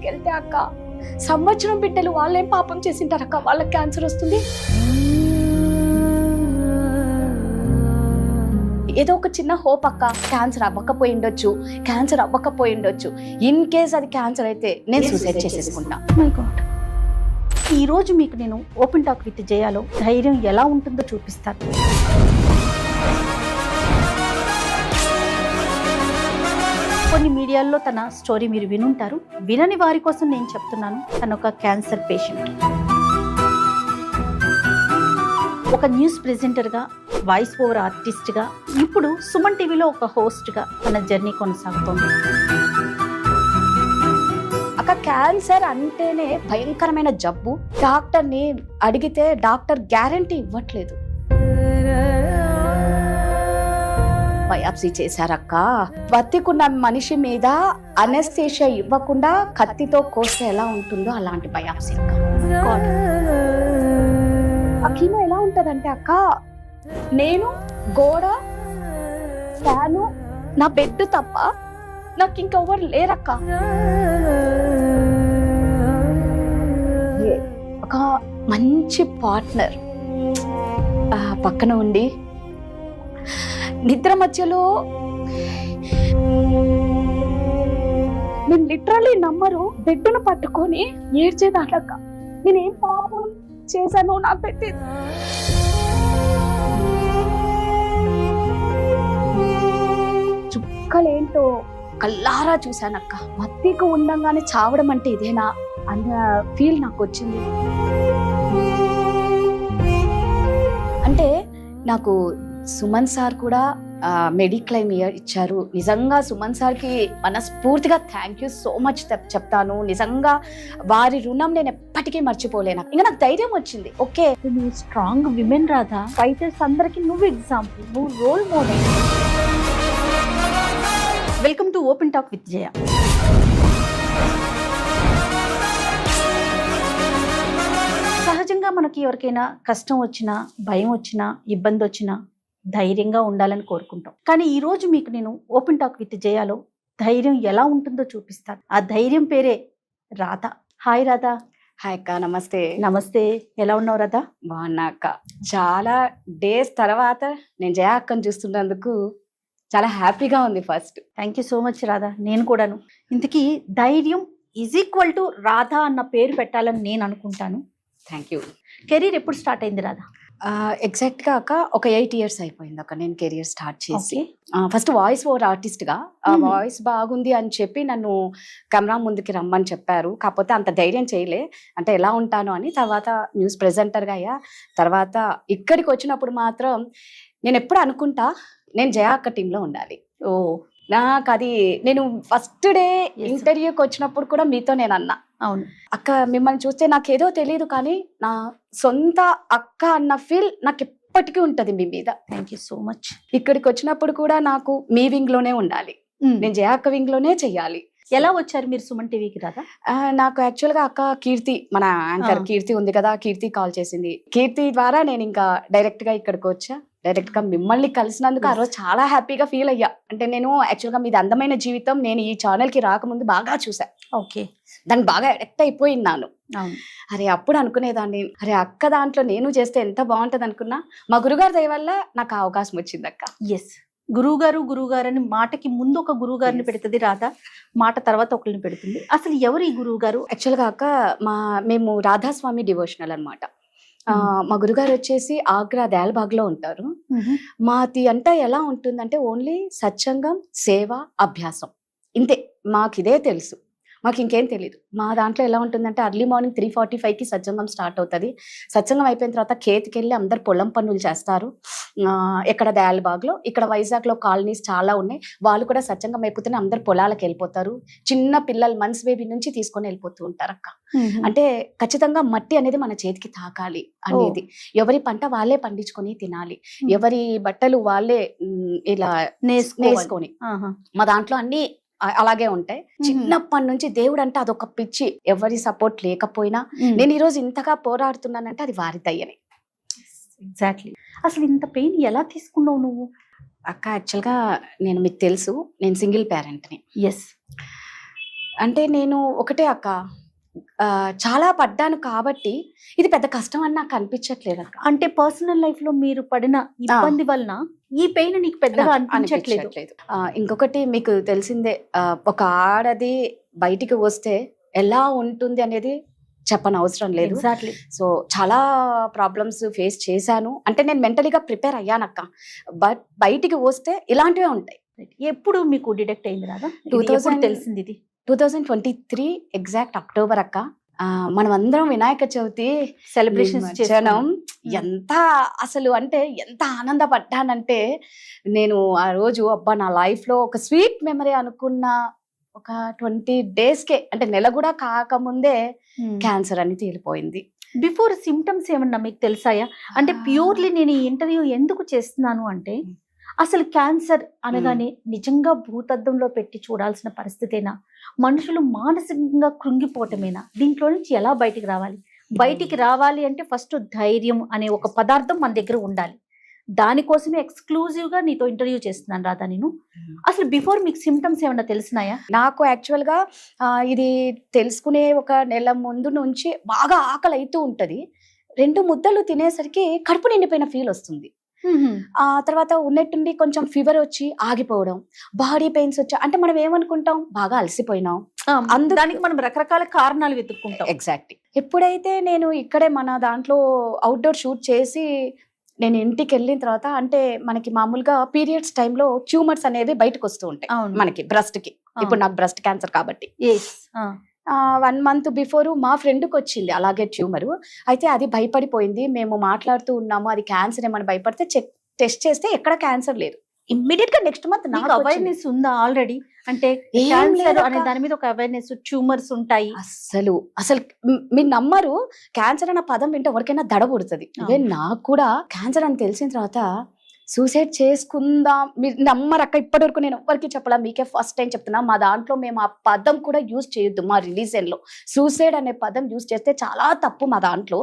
హాస్పిటల్కి వెళ్తే అక్క సంవత్సరం బిడ్డలు వాళ్ళేం పాపం చేసింటారు అక్క, వాళ్ళకి క్యాన్సర్ వస్తుంది. ఏదో ఒక చిన్న హోప్ అక్క, క్యాన్సర్ అవ్వకపోయి ఉండొచ్చు. ఇన్ కేస్ అది క్యాన్సర్ అయితే నేను సూసైడ్ చేసేసుకుంటా. My God. ఈ రోజు మీకు నేను ఓపెన్ టాక్ విత్ జయాలో ధైర్యం ఎలా ఉంటుందో చూపిస్తాను. కొన్ని మీడియాల్లో తన స్టోరీ మీరు వినుంటారు. వినని వారి కోసం నేను చెప్తున్నాను. తను ఒక క్యాన్సర్ పేషెంట్. ఒక న్యూస్ ప్రెజెంటర్గా, వాయిస్ ఓవర్ ఆర్టిస్ట్గా, ఇప్పుడు సుమన్ టీవీలో ఒక హోస్ట్గా తన జర్నీ కొనసాగుతోంది. అక్క క్యాన్సర్ అంటేనే భయంకరమైన జబ్బు. డాక్టర్ని అడిగితే డాక్టర్ గ్యారంటీ ఇవ్వట్లేదు. బయాప్సీ చేశారక్క. బతికున్న మనిషి మీద అనెస్థీషియా ఇవ్వకుండా కత్తితో కోస్తే ఎలా ఉంటుందో అలాంటి బయాప్సీ అక్క. ఆ కీమో ఎలా ఉంటదంటే అక్క, నేను గోడ, ఫ్యాను, నా బెడ్ తప్ప నాకు ఇంకెవరు లేరక్క. ఒక మంచి పార్ట్నర్ పక్కన ఉండి నిద్ర మధ్యలో నేను లిటరల్లీ నమ్మరు, బెడ్డును పట్టుకొని ఏడ్చేదానక్క. నేనేం పాపం చేశాను నాకు పెట్టేది. చుక్కలేంటో కల్లారా చూశానక్క. మత్తికి ఉండంగానే చావడం అంటే ఇదేనా అన్న ఫీల్ నాకు వచ్చింది. అంటే నాకు సుమన్ సార్ కూడా మెడిక్లైమ్ ఇచ్చారు. నిజంగా సుమన్ సార్కి మనస్ఫూర్తిగా థ్యాంక్ యూ సో మచ్ చెప్తాను. నిజంగా వారి రుణం నేను ఎప్పటికీ మర్చిపోలేను. ఇంకా నాకు ధైర్యం వచ్చింది. ఓకే, నువ్వు స్ట్రాంగ్ విమెన్ రాధా. ఫైటర్స్ అందరికి నువ్వు ఎగ్జాంపుల్, నువ్వు role model. Welcome to open talk with Jaya. సహజంగా మనకి ఎవరికైనా కష్టం వచ్చినా, భయం వచ్చినా, ఇబ్బంది వచ్చినా ధైర్యంగా ఉండాలని కోరుకుంటాం. కానీ ఈ రోజు మీకు నేను ఓపెన్ టాక్ విత్ జయాలో ధైర్యం ఎలా ఉంటుందో చూపిస్తాను. ఆ ధైర్యం పేరే రాధ. హాయ్ రాధా. హాయ్ అక్క, నమస్తే. నమస్తే, ఎలా ఉన్నావు రాధా? బాగున్నా అక్క. చాలా డేస్ తర్వాత నేను జయ అక్కను చూస్తున్నందుకు చాలా హ్యాపీగా ఉంది. First thank you so much Radha. నేను కూడాను. ఇంతకీ ధైర్యం ఈజ్ ఈక్వల్ టు రాధా అన్న పేరు పెట్టాలని నేను అనుకుంటాను. Thank you. కెరీర్ ఎప్పుడు స్టార్ట్ అయింది రాధా? ఎగ్జాక్ట్ గా అక్క ఒక 8 years అయిపోయింది అక్క నేను కెరియర్ స్టార్ట్ చేసి. ఫస్ట్ వాయిస్ ఓవర్ ఆర్టిస్ట్ గా వాయిస్ బాగుంది అని చెప్పి నన్ను కెమెరా ముందుకి రమ్మని చెప్పారు. కాకపోతే అంత ధైర్యం చేయలే, అంటే ఎలా ఉంటాను అని. తర్వాత న్యూస్ ప్రెజెంటర్ గా అయ్యా. తర్వాత ఇక్కడికి వచ్చినప్పుడు మాత్రం నేను ఎప్పుడు అనుకుంటా నేను జయ అక్క టీంలో ఉండాలి. ఓ, నాకు అది నేను ఫస్ట్ డే ఇంటర్వ్యూకి వచ్చినప్పుడు కూడా మీతో నేను అన్నా, అవును అక్క మిమ్మల్ని చూస్తే నాకేదో తెలియదు కానీ నా సొంత అక్క అన్న ఫీల్ నాకు ఎప్పటికీ ఉంటది మీ మీద. Thank you so much. ఇక్కడికి వచ్చినప్పుడు కూడా నాకు మీ వింగ్ లోనే ఉండాలి, నేను జయ అక్క వింగ్ లోనే చెయ్యాలి. ఎలా వచ్చారు మీరు సుమన్ టీవీకి రాధా? నాకు యాక్చువల్ గా అక్క కీర్తి, మన యాంకర్ కీర్తి ఉంది కదా, కీర్తి కాల్ చేసింది. కీర్తి ద్వారా నేను ఇంకా డైరెక్ట్ గా ఇక్కడికి వచ్చా. డైరెక్ట్ గా మిమ్మల్ని కలిసినందుకు ఆ రోజు చాలా హ్యాపీగా ఫీల్ అయ్యా. అంటే నేను యాక్చువల్ గా మీది అందమైన జీవితం నేను ఈ ఛానల్ కి రాకముందు బాగా చూసా. ఓకే, దానికి బాగా అడిక్ట్ అయిపోయినాను. అరే అప్పుడు అనుకునేదాన్ని, అరే అక్క దాంట్లో నేను చేస్తే ఎంత బాగుంటది అనుకున్నా. మా గురుగారి దయ వల్ల నాకు ఆ అవకాశం వచ్చింది అక్క. ఎస్, గురువుగారు అని మాటకి ముందు ఒక గురువు గారిని పెడుతుంది రాధా, మాట తర్వాత ఒకరిని పెడుతుంది. అసలు ఎవరు ఈ గురువు గారు? యాక్చువల్ గా అక్క మేము రాధాస్వామి డివోషనల్ అన్నమాట. మా గురుగారు వచ్చేసి ఆగ్రా దయాల్బాగ్ లో ఉంటారు. మాది అంతా ఎలా ఉంటుందంటే ఓన్లీ సత్సంగం, సేవ, అభ్యాసం, ఇంతే. మాకు ఇదే తెలుసు, మాకు ఇంకేం తెలియదు. మా దాంట్లో ఎలా ఉంటుందంటే అర్లీ మార్నింగ్ 3:45కి సత్సంగం స్టార్ట్ అవుతుంది. సత్సంగం అయిపోయిన తర్వాత కేతికి వెళ్ళి అందరు పొలం పనులు చేస్తారు. ఎక్కడ దయాల్బాగ్లో, ఇక్కడ వైజాగ్లో కాలనీస్ చాలా ఉన్నాయి. వాళ్ళు కూడా సత్సంగం అయిపోతేనే అందరు పొలాలకు వెళ్ళిపోతారు. చిన్న పిల్లలు మంత్స్ బేబీ నుంచి తీసుకొని వెళ్ళిపోతూ ఉంటారు అక్క. అంటే ఖచ్చితంగా మట్టి అనేది మన చేతికి తాకాలి అనేది. ఎవరి పంట వాళ్ళే పండించుకొని తినాలి, ఎవరి బట్టలు వాళ్ళే ఇలా నేసుకొని. మా దాంట్లో అన్ని అలాగే ఉంటాయి. చిన్నప్పటి నుంచి దేవుడు అంటే అదొక పిచ్చి. ఎవరి సపోర్ట్ లేకపోయినా నేను ఈ రోజు ఇంతగా పోరాడుతున్నానంటే అది వారి దయ్యనే. ఎగ్జాక్ట్లీ. అసలు ఇంత పెయిన్ ఎలా తీసుకున్నావు నువ్వు? అక్క యాక్చువల్గా నేను మీకు తెలుసు, నేను సింగిల్ పేరెంట్ని. ఎస్. అంటే నేను ఒకటే అక్క, చాలా పడ్డాను కాబట్టి ఇది పెద్ద కష్టం అని నాకు అనిపించట్లేదు అక్క. అంటే పర్సనల్ లైఫ్ లో మీరు పడిన ఇబ్బంది వలన ఈ పెయిన్ నీకు పెద్దగా అనిపించట్లేదు. ఇంకొకటి మీకు తెలిసిందే, ఒక ఆడది బయటికి వస్తే ఎలా ఉంటుంది అనేది చెప్పని అవసరం లేదు. ఎగ్జాక్ట్లీ. సో చాలా ప్రాబ్లమ్స్ ఫేస్ చేశాను. అంటే నేను మెంటలీగా ప్రిపేర్ అయ్యానక్క. బట్ బయటికి వస్తే ఇలాంటివే ఉంటాయి. ఎప్పుడు మీకు డిటెక్ట్ అయింది రాదా? 2000 తెలిసింది ఇది 2023 ఎగ్జాక్ట్ అక్టోబర్ అక్క. మనం అందరం వినాయక చవితి సెలబ్రేషన్స్ నిమజ్జనం ఎంత అసలు అంటే ఎంత ఆనందపడ్డానంటే, నేను ఆ రోజు అబ్బా నా లైఫ్ లో ఒక స్వీట్ మెమరీ అనుకున్న ఒక 20 డేస్కే, అంటే నెల కూడా కాకముందే క్యాన్సర్ అని తేలిపోయింది. బిఫోర్ సిమ్టమ్స్ ఏమన్నా మీకు తెలుసాయా? అంటే ప్యూర్లీ నేను ఈ ఇంటర్వ్యూ ఎందుకు చేస్తున్నాను అంటే, అసలు క్యాన్సర్ అనగానే నిజంగా భూతద్దంలో పెట్టి చూడాల్సిన పరిస్థితేనా? మనుషులు మానసికంగా కృంగిపోవటమేనా? దీంట్లో నుంచి ఎలా బయటికి రావాలి? బయటికి రావాలి అంటే ఫస్ట్ ధైర్యం అనే ఒక పదార్థం మన దగ్గర ఉండాలి. దానికోసమే ఎక్స్క్లూజివ్ గా నీతో ఇంటర్వ్యూ చేస్తున్నాను రాధా. నేను అసలు బిఫోర్ మీకు సిమ్టమ్స్ ఏమన్నా తెలిసినాయా? నాకు యాక్చువల్ గా ఇది తెలుసుకునే ఒక నెల ముందు నుంచి బాగా ఆకలి అవుతూ ఉంటది. 2 ముద్దలు తినేసరికి కడుపు నిండిపోయిన ఫీల్ వస్తుంది. ఆ తర్వాత ఉన్నట్టుండి కొంచెం ఫీవర్ వచ్చి ఆగిపోవడం, బాడీ పెయిన్స్ వచ్చి, అంటే మనం ఏమనుకుంటాం, బాగా అలసిపోయినాం, దానికి మనం రకరకాల కారణాలు వెతుక్కుంటాం. ఎగ్జాక్ట్లీ. ఎప్పుడైతే నేను ఇక్కడే మన దాంట్లో అవుట్డోర్ షూట్ చేసి నేను ఇంటికి వెళ్ళిన తర్వాత, అంటే మనకి మామూలుగా పీరియడ్స్ టైంలో ట్యూమర్స్ అనేవి బయటకు వస్తూ ఉంటాయి మనకి బ్రెస్ట్ కి. ఇప్పుడు నాకు బ్రెస్ట్ క్యాన్సర్ కాబట్టి 1 మంత్ బిఫోర్ మా ఫ్రెండ్కి వచ్చింది అలాగే ట్యూమరు. అయితే అది భయపడిపోయింది. మేము మాట్లాడుతూ ఉన్నాము, అది క్యాన్సర్ ఏమని భయపడితే టెస్ట్ చేస్తే ఎక్కడ క్యాన్సర్ లేదు. ఇమ్మీడియట్ గా నెక్స్ట్ మంత్ నాకు అవేర్నెస్ ఉందా ఆల్రెడీ? అంటే క్యాన్సర్ అనే దాని మీద ఒక అవేర్నెస్, ట్యూమర్స్ ఉంటాయి. అసలు మీరు నమ్మరు, క్యాన్సర్ అన్న పదం వింటే ఎవరికైనా దడ పుడుతుంది. ఈవెన్ నాకు కూడా క్యాన్సర్ అని తెలిసిన తర్వాత సూసైడ్ చేసుకుందాం, మీరు నమ్మరక్క, ఇప్పటి వరకు నేను ఎవరికి చెప్పలా, మీకే ఫస్ట్ టైం చెప్తున్నా. మా దాంట్లో మేము ఆ పదం కూడా యూజ్ చేయొద్దు. మా రిలీజియన్ లో సూసైడ్ అనే పదం యూజ్ చేస్తే చాలా తప్పు మా దాంట్లో.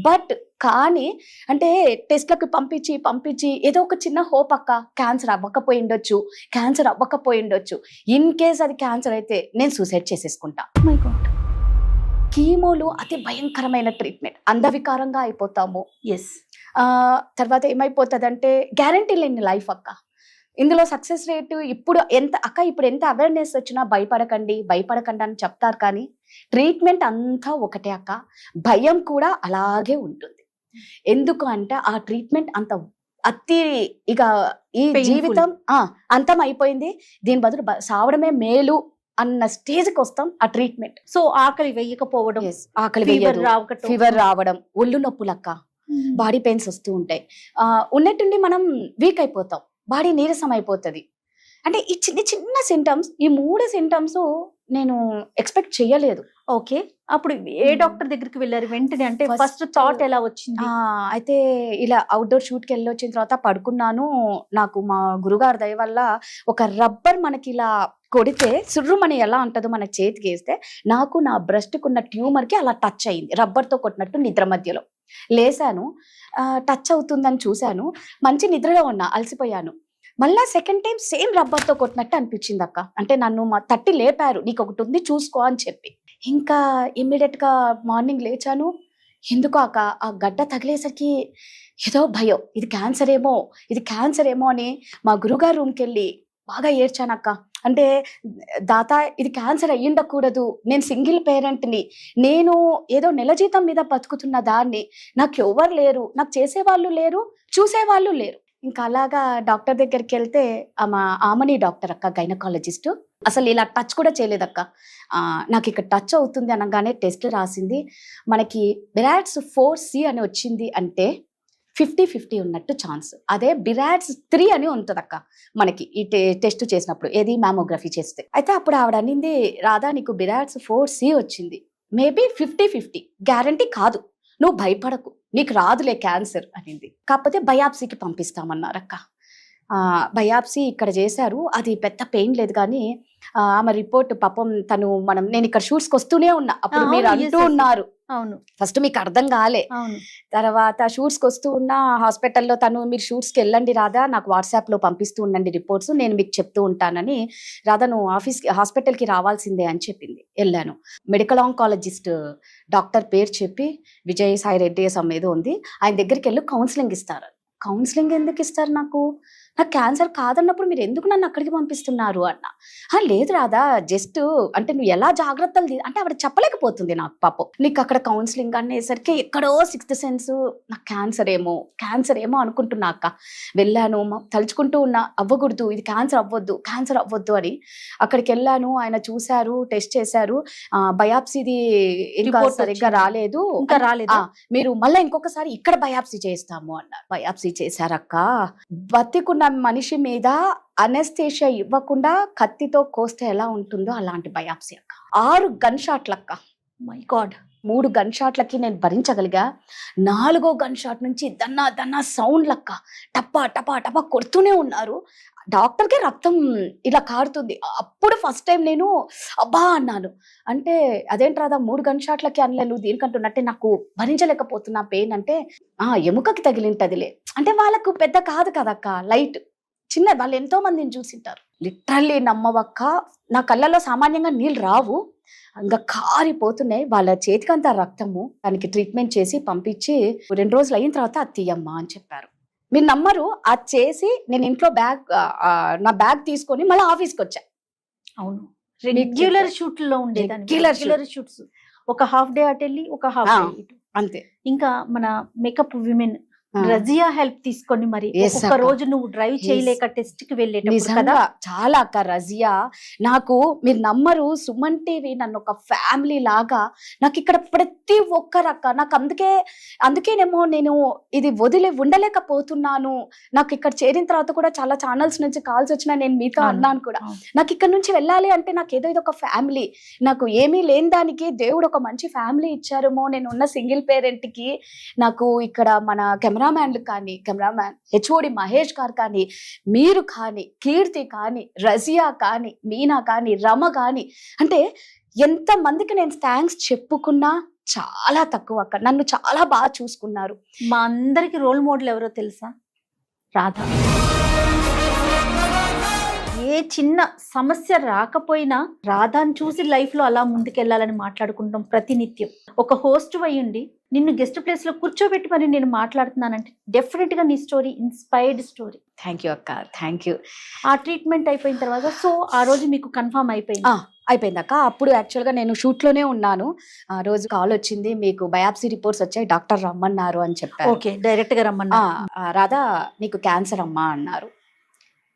బట్ కానీ అంటే టెస్ట్లకు పంపించి ఏదో ఒక చిన్న హోప్ అక్క, క్యాన్సర్ అవ్వకపోయి ఉండొచ్చు. ఇన్ కేస్ అది క్యాన్సర్ అయితే నేను సూసైడ్ చేసేసుకుంటా. My God. కీమోలు అతి భయంకరమైన ట్రీట్మెంట్, అందవికారంగా అయిపోతాము. ఎస్. తర్వాత ఏమైపోతుంది అంటే గ్యారంటీ లేని లైఫ్ అక్క. ఇందులో సక్సెస్ రేటు ఇప్పుడు ఎంత అవేర్నెస్ వచ్చినా భయపడకండి అని చెప్తారు, కానీ ట్రీట్మెంట్ అంతా ఒకటే అక్క. భయం కూడా అలాగే ఉంటుంది. ఎందుకు అంటే ఆ ట్రీట్మెంట్ అంత ఇక ఈ జీవితం అంతం అయిపోయింది, దీని బదులు సావడమే మేలు అన్న స్టేజ్కి వస్తాం ఆ ట్రీట్మెంట్. సో ఆకలి వేయకపోవడం, ఫీవర్ రావడం, ఒళ్ళు నొప్పులక్క, బాడీ పెయిన్స్ వస్తూ ఉంటాయి. ఉన్నట్టుండి మనం వీక్ అయిపోతాం, బాడీ నీరసం అయిపోతుంది. అంటే ఈ చిన్న సింటమ్స్, ఈ 3 సింటమ్స్ నేను ఎక్స్పెక్ట్ చేయలేదు. ఓకే. అప్పుడు ఏ డాక్టర్ దగ్గరికి వెళ్ళారు వెంటనే? అంటే ఫస్ట్ థాట్ ఎలా వచ్చింది? అయితే ఇలా అవుట్డోర్ షూట్కి వెళ్ళి వచ్చిన తర్వాత పడుకున్నాను. నాకు మా గురుగారి దయ వల్ల ఒక రబ్బర్ మనకి ఇలా కొడితే సుర్రుమని ఎలా ఉంటుందో మన చేతికి వేస్తే, నాకు నా బ్రెస్ట్కి ఉన్న ట్యూమర్కి అలా టచ్ అయింది, రబ్బర్తో కొట్టినట్టు. నిద్ర మధ్యలో లేసాను, టచ్ అవుతుందని చూశాను, మంచి నిద్రలో ఉన్నా, అలసిపోయాను. మళ్ళా సెకండ్ టైం సేమ్ రబ్బర్తో కొట్టినట్టు అనిపించింది అక్క. అంటే నన్ను తట్టి లేపారు, నీకు ఒకటి ఉంది చూసుకో అని చెప్పి. ఇంకా ఇమ్మీడియట్ గా మార్నింగ్ లేచాను. ఎందుకో అక్క ఆ గడ్డ తగిలేసరికి ఏదో భయం, ఇది క్యాన్సర్ ఏమో అని మా గురుగారు రూమ్కి వెళ్ళి బాగా ఏడ్చానక్క. అంటే దాత, ఇది క్యాన్సర్ అయ్యుండకూడదు, నేను సింగిల్ పేరెంట్ని, నేను ఏదో నెల జీతం మీద బతుకుతున్న దాన్ని, నాకు ఎవరు లేరు, నాకు చేసేవాళ్ళు లేరు, చూసేవాళ్ళు లేరు. ఇంకా అలాగా డాక్టర్ దగ్గరికి వెళ్తే ఆమని డాక్టర్ అక్క, గైనకాలజిస్ట్, అసలు ఇలా టచ్ కూడా చేయలేదక్క. నాకు ఇక్కడ టచ్ అవుతుంది అనగానే టెస్ట్ రాసింది. మనకి బిరాడ్స్ 4C అని వచ్చింది అంటే 50-50 ఉన్నట్టు ఛాన్స్. అదే బిరాడ్స్ 3 అని ఉంటుంది అక్క మనకి ఈ టెస్ట్ చేసినప్పుడు, ఏది మ్యామోగ్రఫీ చేస్తే. అయితే అప్పుడు ఆవిడ అనింది, రాధా నీకు బిరాడ్స్ 4C వచ్చింది, మేబీ 50-50, గ్యారంటీ కాదు, నువ్వు భయపడకు, నీకు రాదులే క్యాన్సర్ అనింది. కాకపోతే బయాప్సీకి పంపిస్తామన్నారక్క. బయాప్సీ ఇక్కడ చేశారు, అది పెద్ద పెయిన్ లేదు, కానీ ఆమె రిపోర్ట్ పాపం నేను ఇక్కడ షూట్స్కి వస్తూనే ఉన్నా, అప్పుడు మీరు అంటూ ఉన్నారు అవును ఫస్ట్ మీకు అర్థం కాలే. అవును తర్వాత షూట్స్కి వస్తూ ఉన్న హాస్పిటల్లో తను మీరు షూట్స్కి వెళ్ళండి రాధా, నాకు వాట్సాప్లో పంపిస్తూ ఉండండి రిపోర్ట్స్, నేను మీకు చెప్తూ ఉంటానని. రాధా నువ్వు హాస్పిటల్కి రావాల్సిందే అని చెప్పింది. వెళ్ళాను. మెడికల్ ఆంకాలజిస్ట్ డాక్టర్ పేరు చెప్పి విజయ్ సాయి రెడ్డి ఏదో ఉంది, ఆయన దగ్గరికి వెళ్ళి కౌన్సిలింగ్ ఇస్తారు. కౌన్సిలింగ్ ఎందుకు ఇస్తారు? నాకు క్యాన్సర్ కాదన్నప్పుడు మీరు ఎందుకు నన్ను అక్కడికి పంపిస్తున్నారు అన్న. లేదు రాదా, జస్ట్ అంటే నువ్వు ఎలా జాగ్రత్తలు అంటే ఆవిడ చెప్పలేకపోతుంది నాకు పాపం. నీకు అక్కడ కౌన్సిలింగ్ అనేసరికి ఎక్కడో సిక్స్త్ సెన్స్, నాకు క్యాన్సర్ ఏమో అనుకుంటున్నా అక్క. వెళ్ళాను, తలుచుకుంటూ ఉన్నా అవ్వకూడదు, ఇది క్యాన్సర్ అవ్వద్దు అని. అక్కడికి వెళ్ళాను, ఆయన చూశారు, టెస్ట్ చేశారు, బయాప్సీది ఇంకా సరిగ్గా రాలేదు, మీరు మళ్ళీ ఇంకొకసారి ఇక్కడ బయాప్సీ చేస్తాము అన్నారు. బయాప్సీ చేశారక్క. బతికున్న మనిషి మీద అనెస్థీషియా ఇవ్వకుండా కత్తితో కోస్తే ఎలా ఉంటుందో అలాంటి బయాప్సీ అక్క. 6 గన్ షాట్లక్క. మై గాడ్, 3 గన్ షాట్లకి నేను భరించగలిగా. 4వ గన్ షాట్ నుంచి దన్నా సౌండ్ లక్క, టపా టపా టపా కొడుతూనే ఉన్నారు. డాక్టర్కే రక్తం ఇలా కారుతుంది. అప్పుడు ఫస్ట్ టైం నేను అబ్బా అన్నాను. అంటే అదేంటి రాదా 3 గన్ షాట్లకి అనలే, నువ్వు దీనికంటున్నట్టే నాకు భరించలేకపోతున్నా పెయిన్. అంటే ఎముకకి తగిలింటదిలే అంటే వాళ్ళకు పెద్ద కాదు కదక్క, లైట్ చిన్న. వాళ్ళు ఎంతో మందిని చూసింటారు. లిటరల్లీ నమ్మవక్క, నా కళ్ళలో సామాన్యంగా నీళ్ళు రావు, ఇంకా కారిపోతున్నాయి. వాళ్ళ చేతికంతా రక్తము. దానికి ట్రీట్మెంట్ చేసి పంపించి 2 రోజులు అయిన తర్వాత అది తీయమ్మా అని చెప్పారు. మీరు నమ్మరు, అది చేసి నేను ఇంట్లో నా బ్యాగ్ తీసుకొని మళ్ళీ ఆఫీస్కి వచ్చా. అవును, రెగ్యులర్ షూట్ లో ఉండేదాన్ని. రెగ్యులర్ షూట్స్, ఒక హాఫ్ డే అటు వెళ్ళి ఒక హాఫ్ డే ఇటు, అంతే. ఇంకా మన మేకప్ విమెన్ రజియా హెల్ప్ తీసుకొని మరి ఒక రోజు నువ్వు డ్రైవ్ చేయలేక టెస్ట్ కి వెళ్ళేటప్పుడు చాలా అక్క. రజియా నాకు, మీరు నమ్మరు, సుమన్ టీవీ నన్ను ఒక ఫ్యామిలీ లాగా, నాకు ఇక్కడ ప్రతి ఒక్కరక్క, నాకు అందుకేనేమో నేను ఇది వదిలి ఉండలేకపోతున్నాను. నాకు ఇక్కడ చేరిన తర్వాత కూడా చాలా ఛానల్స్ నుంచి కాల్స్ వచ్చినా నేను మీతో అన్నాను కూడా, నాకు ఇక్కడ నుంచి వెళ్ళాలి అంటే నాకు ఏదో ఇది ఒక ఫ్యామిలీ, నాకు ఏమీ లేని దానికి దేవుడు ఒక మంచి ఫ్యామిలీ ఇచ్చారేమో. నేను ఉన్న సింగిల్ పేరెంట్ కి నాకు ఇక్కడ మన కెమెరామ్యాన్లు కానీ, కెమెరామ్యాన్ హెచ్ఓడి మహేష్ గారు కానీ, మీరు కానీ, కీర్తి కానీ, రజియా కానీ, మీనా కానీ, రమ కానీ, అంటే ఎంత మందికి నేను థ్యాంక్స్ చెప్పుకున్నా చాలా తక్కువ అక్క. నన్ను చాలా బాగా చూసుకున్నారు. మా అందరికి రోల్ మోడల్ ఎవరో తెలుసా? రాధా. ఏ చిన్న సమస్య రాకపోయినా రాధాని చూసి లైఫ్ లో అలా ముందుకెళ్లాలని మాట్లాడుకుంటాం ప్రతినిత్యం. ఒక హోస్ట్ అయ్యుండి నిన్ను గెస్ట్ ప్లేస్ లో కూర్చోబెట్టి మరి నేను మాట్లాడుతున్నానంటే డెఫినెట్ గా నీ story inspired story. Thank you అక్క, థ్యాంక్ యూ. ఆ ట్రీట్మెంట్ అయిపోయిన తర్వాత సో ఆ రోజు మీకు కన్ఫర్మ్ అయిపోయింది అక్క. అప్పుడు యాక్చువల్గా నేను షూట్లోనే ఉన్నాను. ఆ రోజు కాల్ వచ్చింది, మీకు బయాప్సీ రిపోర్ట్స్ వచ్చాయి, డాక్టర్ రమ్మన్నారు అని చెప్పారు. ఓకే, డైరెక్ట్ గా రమ్మన్నా. రాధా నీకు క్యాన్సర్ అమ్మా అన్నారు.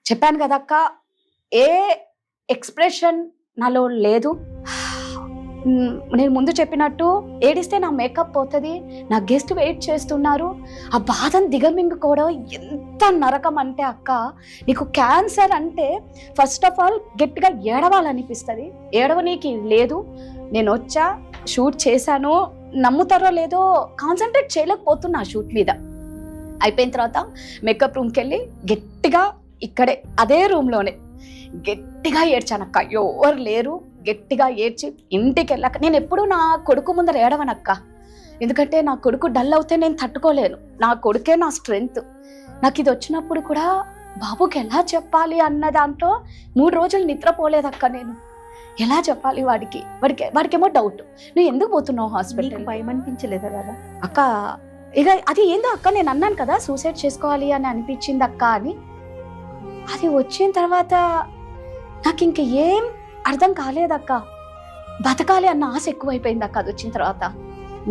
చెప్పాను కదా అక్క, ఏ ఎక్స్ప్రెషన్ నాలో లేదు. నేను ముందు చెప్పినట్టు ఏడిస్తే నా మేకప్ పోతుంది, నా గెస్ట్ వెయిట్ చేస్తున్నారు, ఆ బాధను దిగమింగుకోవడం ఎంత నరకం అంటే అక్క. నీకు క్యాన్సర్ అంటే ఫస్ట్ ఆఫ్ ఆల్ గట్టిగా ఏడవాలనిపిస్తుంది, ఏడవనీకి లేదు. నేను వచ్చా, షూట్ చేశాను, నమ్ముతారో లేదో కాన్సన్ట్రేట్ చేయలేకపోతున్నా ఆ షూట్ మీద. అయిపోయిన తర్వాత మేకప్ రూమ్కి వెళ్ళి గట్టిగా ఇక్కడే అదే రూమ్లోనే గట్టిగా ఏడ్చానక్క. ఎవరు లేరు, గట్టిగా ఏడ్చి ఇంటికి వెళ్ళాక నేను ఎప్పుడు నా కొడుకు ముందర ఏడవనక్క. ఎందుకంటే నా కొడుకు డల్ అవుతే నేను తట్టుకోలేను, నా కొడుకే నా స్ట్రెంగ్త్. నాకు ఇది వచ్చినప్పుడు కూడా బాబుకి ఎలా చెప్పాలి అన్న దాంట్లో 3 రోజులు నిద్రపోలేదక్క. నేను ఎలా చెప్పాలి వాడికేమో డౌట్, నువ్వు ఎందుకు పోతున్నావు హాస్పిటల్, భయం అనిపించలేదా కదా అక్క? ఇక అది ఏందో అక్క, నేను అన్నాను కదా సూసైడ్ చేసుకోవాలి అని అనిపించింది అక్క అని. అది వచ్చిన తర్వాత నాకు ఇంక ఏం అర్థం కాలేదక్క. బతకాలి అన్న ఆశ ఎక్కువైపోయింది అక్క. అది వచ్చిన తర్వాత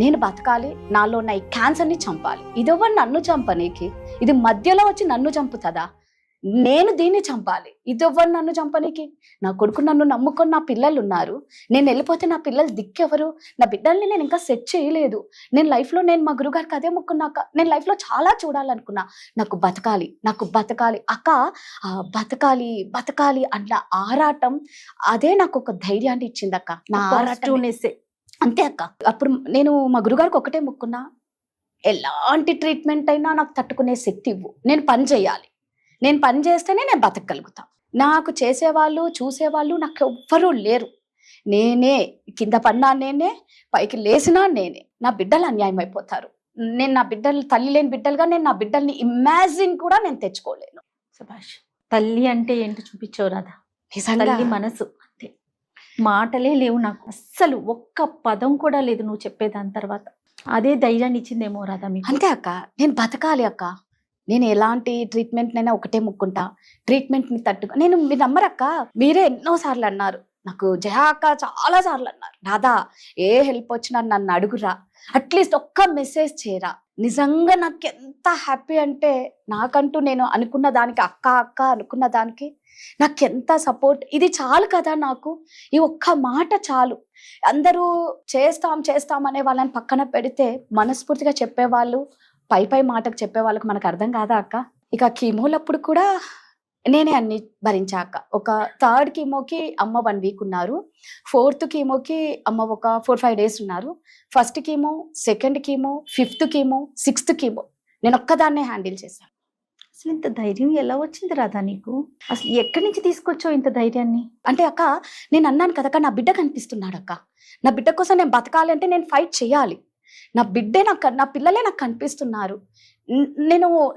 నేను బతకాలి, నాలో ఉన్న ఈ క్యాన్సర్ని చంపాలి. ఇదెవరు నన్ను చంపనీకి, ఇది మధ్యలో వచ్చి నన్ను చంపుతుందా? నేను దీన్ని చంపాలి, ఇదెవ్వరు నన్ను చంపనీకి? నా కొడుకు నన్ను నమ్ముకొని నా పిల్లలు ఉన్నారు, నేను వెళ్ళిపోతే నా పిల్లలు దిక్కెవరు? నా బిడ్డల్ని నేను ఇంకా సెట్ చేయలేదు. నేను లైఫ్లో నేను మా గురుగారికి అదే మొక్కున్నాక, నేను లైఫ్లో చాలా చూడాలనుకున్నా. నాకు బతకాలి అక్క. బతకాలి అన్న ఆరాటం అదే నాకు ఒక ధైర్యాన్ని ఇచ్చింది అక్క. నా ఆరాటం అంతే అక్క. అప్పుడు నేను మా గురుగారికి ఒకటే మొక్కున్నా, ఎలాంటి ట్రీట్మెంట్ అయినా నాకు తట్టుకునే శక్తి ఇవ్వు, నేను పని చేయాలి, నేను పని చేస్తేనే నేను బతకగలుగుతా. నాకు చేసేవాళ్ళు చూసేవాళ్ళు నాకు ఎవ్వరూ లేరు. నేనే కింద పడినా నేనే, పైకి లేసినా నేనే. నా బిడ్డలు అన్యాయం అయిపోతారు. నేను నా బిడ్డలు తల్లి లేని బిడ్డలుగా నేను నా బిడ్డల్ని ఇమాజిన్ కూడా నేను తెచ్చుకోలేను. సుభాష్, తల్లి అంటే ఏంటో చూపించావు రాధా. నిజంగా తల్లి మనసు అంతే, మాటలే లేవు నాకు, అస్సలు ఒక్క పదం కూడా లేదు నువ్వు చెప్పేదాని తర్వాత. అదే ధైర్యాన్ని ఇచ్చిందేమో రాధా మీకు. అంతే అక్క, నేను బతకాలి అక్క. నేను ఎలాంటి ట్రీట్మెంట్ నైనా ఒకటే ముక్కుంటా, ట్రీట్మెంట్ ని తట్టుగా. నేను మీరు నమ్మరక్క, మీరే ఎన్నో సార్లు అన్నారు నాకు, జయా అక్క చాలా సార్లు అన్నారు, రాధా ఏ హెల్ప్ వచ్చినా నన్ను అడుగురా, అట్లీస్ట్ ఒక్క మెసేజ్ చేయరా. నిజంగా నాకు ఎంత హ్యాపీ అంటే, నాకంటూ నేను అనుకున్న దానికి అక్క అక్క అనుకున్న దానికి నాకు ఎంత సపోర్ట్. ఇది చాలు కదా నాకు, ఈ ఒక్క మాట చాలు. అందరూ చేస్తాం అనే వాళ్ళని పక్కన పెడితే మనస్ఫూర్తిగా చెప్పేవాళ్ళు, పై మాటకు చెప్పే వాళ్ళకి మనకు అర్థం కాదా అక్క. ఇక కీమోలప్పుడు కూడా నేనే అన్ని భరించాక. ఒక 3rd కీమోకి అమ్మ 1 వీక్ ఉన్నారు, 4th కీమోకి అమ్మ ఒక 4-5 days ఉన్నారు, 1st chemo, 2nd chemo, 5th chemo, 6th chemo నేను ఒక్కదాన్నే హ్యాండిల్ చేశాను. అసలు ఇంత ధైర్యం ఎలా వచ్చింది రాధా నీకు? అసలు ఎక్కడి నుంచి తీసుకొచ్చావు ఇంత ధైర్యాన్ని? అంటే అక్క, నేను అన్నాను కదక్క, నా బిడ్డ కనిపిస్తున్నాడు అక్క. నా బిడ్డ కోసం నేను బతకాలి అంటే నేను ఫైట్ చేయాలి. నా బిడ్డే నా పిల్లలే నాకు కనిపిస్తున్నారు.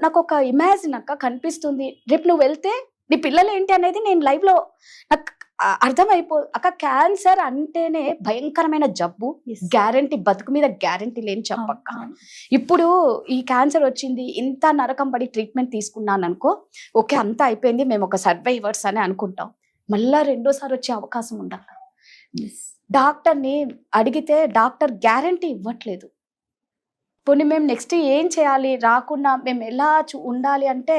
నాకు ఒక ఇమాజిన్ అక్క కనిపిస్తుంది, రేపు నువ్వు వెళ్తే నీ పిల్లలు ఏంటి అనేది నేను లైవ్ లో నాకు అర్థమైపో అక్క. క్యాన్సర్ అంటేనే భయంకరమైన జబ్బు, గ్యారంటీ, బతుకు మీద గ్యారంటీ లేని చెప్పక్క. ఇప్పుడు ఈ క్యాన్సర్ వచ్చింది, ఇంత నరకం పడి ట్రీట్మెంట్ తీసుకున్నాను అనుకో, ఓకే అంతా అయిపోయింది, మేము ఒక సర్వైవర్స్ అని అనుకుంటాం. మళ్ళా 2వ సారి వచ్చే అవకాశం ఉండాలి. డాక్టర్ని అడిగితే డాక్టర్ గ్యారంటీ ఇవ్వట్లేదు. పోనీ మేము నెక్స్ట్ ఏం చేయాలి, రాకుండా మేము ఎలా ఉండాలి అంటే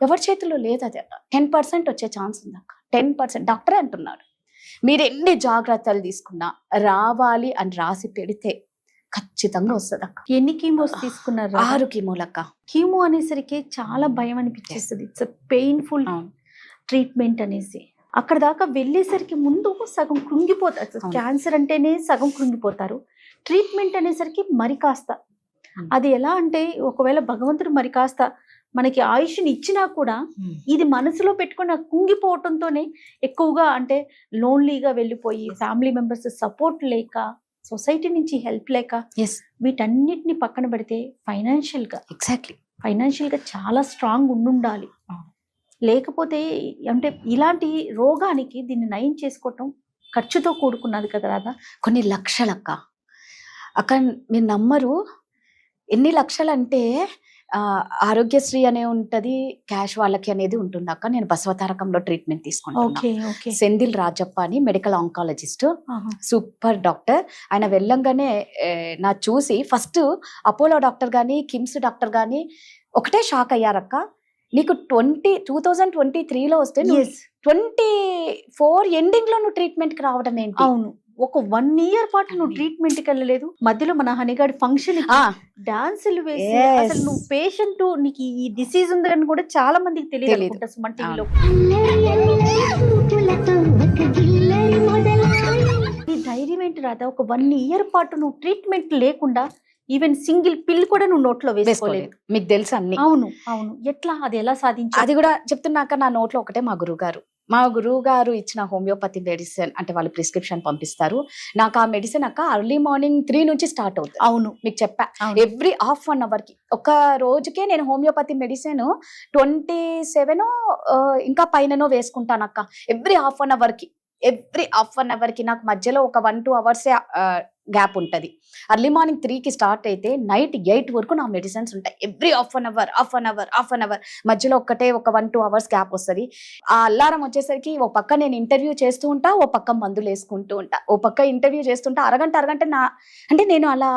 ఎవరి చేతిలో లేదు. అది 10% వచ్చే ఛాన్స్ ఉంది అక్క, 10%. డాక్టరే అంటున్నాడు, మీరు ఎన్ని జాగ్రత్తలు తీసుకున్నా రావాలి అని రాసి పెడితే ఖచ్చితంగా వస్తుంది అక్క. ఎన్ని కీమోస్ తీసుకున్నారు? 6 కీమోలక్క. కీమో అనేసరికి చాలా భయం అనిపించేస్తుంది. ఇట్స్ పెయిన్ఫుల్ ట్రీట్మెంట్ అనేసి. అక్కడ దాకా వెళ్ళేసరికి ముందు సగం కృంగిపోతారు. క్యాన్సర్ అంటేనే సగం కృంగిపోతారు, ట్రీట్మెంట్ అనేసరికి మరి కాస్త. అది ఎలా అంటే, ఒకవేళ భగవంతుడు మరి కాస్త మనకి ఆయుష్ని ఇచ్చినా కూడా ఇది మనసులో పెట్టుకుని కుంగిపోవటంతోనే ఎక్కువగా, అంటే లోన్లీగా వెళ్ళిపోయి, ఫ్యామిలీ మెంబర్స్ సపోర్ట్ లేక, సొసైటీ నుంచి హెల్ప్ లేక, వీటన్నిటిని పక్కన పెడితే ఫైనాన్షియల్ గా చాలా స్ట్రాంగ్ ఉండాలి. లేకపోతే అంటే ఇలాంటి రోగానికి దీన్ని నయం చేసుకోవటం ఖర్చుతో కూడుకున్నది కదా రాధా. కొన్ని లక్షలక్క. అక్క మీరు నమ్మరు, ఎన్ని లక్షలు అంటే ఆరోగ్యశ్రీ అనే ఉంటది, క్యాష్ వాళ్ళకి అనేది ఉంటుంది అక్క. నేను బసవతారకంలో ట్రీట్మెంట్ తీసుకున్నాను. సెంధిల్ రాజప్ప అని మెడికల్ ఆంకాలజిస్ట్, సూపర్ డాక్టర్. ఆయన వెళ్ళంగానే నా చూసి ఫస్ట్ అపోలో డాక్టర్ గాని, కిమ్స్ డాక్టర్ గాని ఒకటే షాక్ అయ్యారక్క. నీకు 2023లో వస్తే 24 ఎండింగ్ లో నువ్వు ట్రీట్మెంట్ కి రావడం ఏంటి? అవును, ఒక 1 year పాటు నువ్వు ట్రీట్మెంట్ కి వెళ్ళలేదు. మధ్యలో మన హనీగాడి ఫంక్షన్ డాన్సులు వేసి, అసలు నువ్వు పేషెంట్, నీకు ఈ డిసీజ్ ఉందని కూడా చాలా మందికి తెలియదు సుమన్ టీవీలో. ఈ ధైర్యం ఏంటి రాధా? ఒక 1 year పాటు నువ్వు ట్రీట్మెంట్ లేకుండా ఈవెన్ సింగిల్ పిల్ కూడా నువ్వు నోట్లో వేసుకోలేదు. మీకు తెలుసు అన్ని. అవును, ఎట్లా, అది ఎలా సాధించా? అది కూడా చెప్తున్నాక నా నోట్లో ఒకటే మా గురువు గారు ఇచ్చిన హోమియోపతి మెడిసిన్, అంటే వాళ్ళు ప్రిస్క్రిప్షన్ పంపిస్తారు నాకు. ఆ మెడిసిన్ అక్క ఎర్లీ మార్నింగ్ 3 నుంచి స్టార్ట్ అవుతుంది. అవును, మీకు చెప్పా, ఎవ్రీ హాఫ్ 1 hour కి. ఒక రోజుకే నేను హోమియోపతి మెడిసిన్ 27 ఇంకా పైననో వేసుకుంటాను అక్క. ఎవ్రీ హాఫ్ 1 hour కి నాకు మధ్యలో ఒక 1-2 hours గ్యాప్ ఉంటది. ఎర్లీ మార్నింగ్ 3కి స్టార్ట్ అయితే నైట్ 8 వరకు నా మెడిసిన్స్ ఉంటాయి. ఎవ్రీ హాఫ్ అన్ అవర్ మధ్యలో ఒక 1-2 hours గ్యాప్ వస్తుంది. ఆ అల్లారం వచ్చేసరికి ఓ పక్క నేను ఇంటర్వ్యూ చేస్తూ ఉంటా, ఓ పక్క మందులు వేసుకుంటూ ఉంటా. ఓ పక్క ఇంటర్వ్యూ చేస్తుంటా, అరగంట అంటే నేను అలా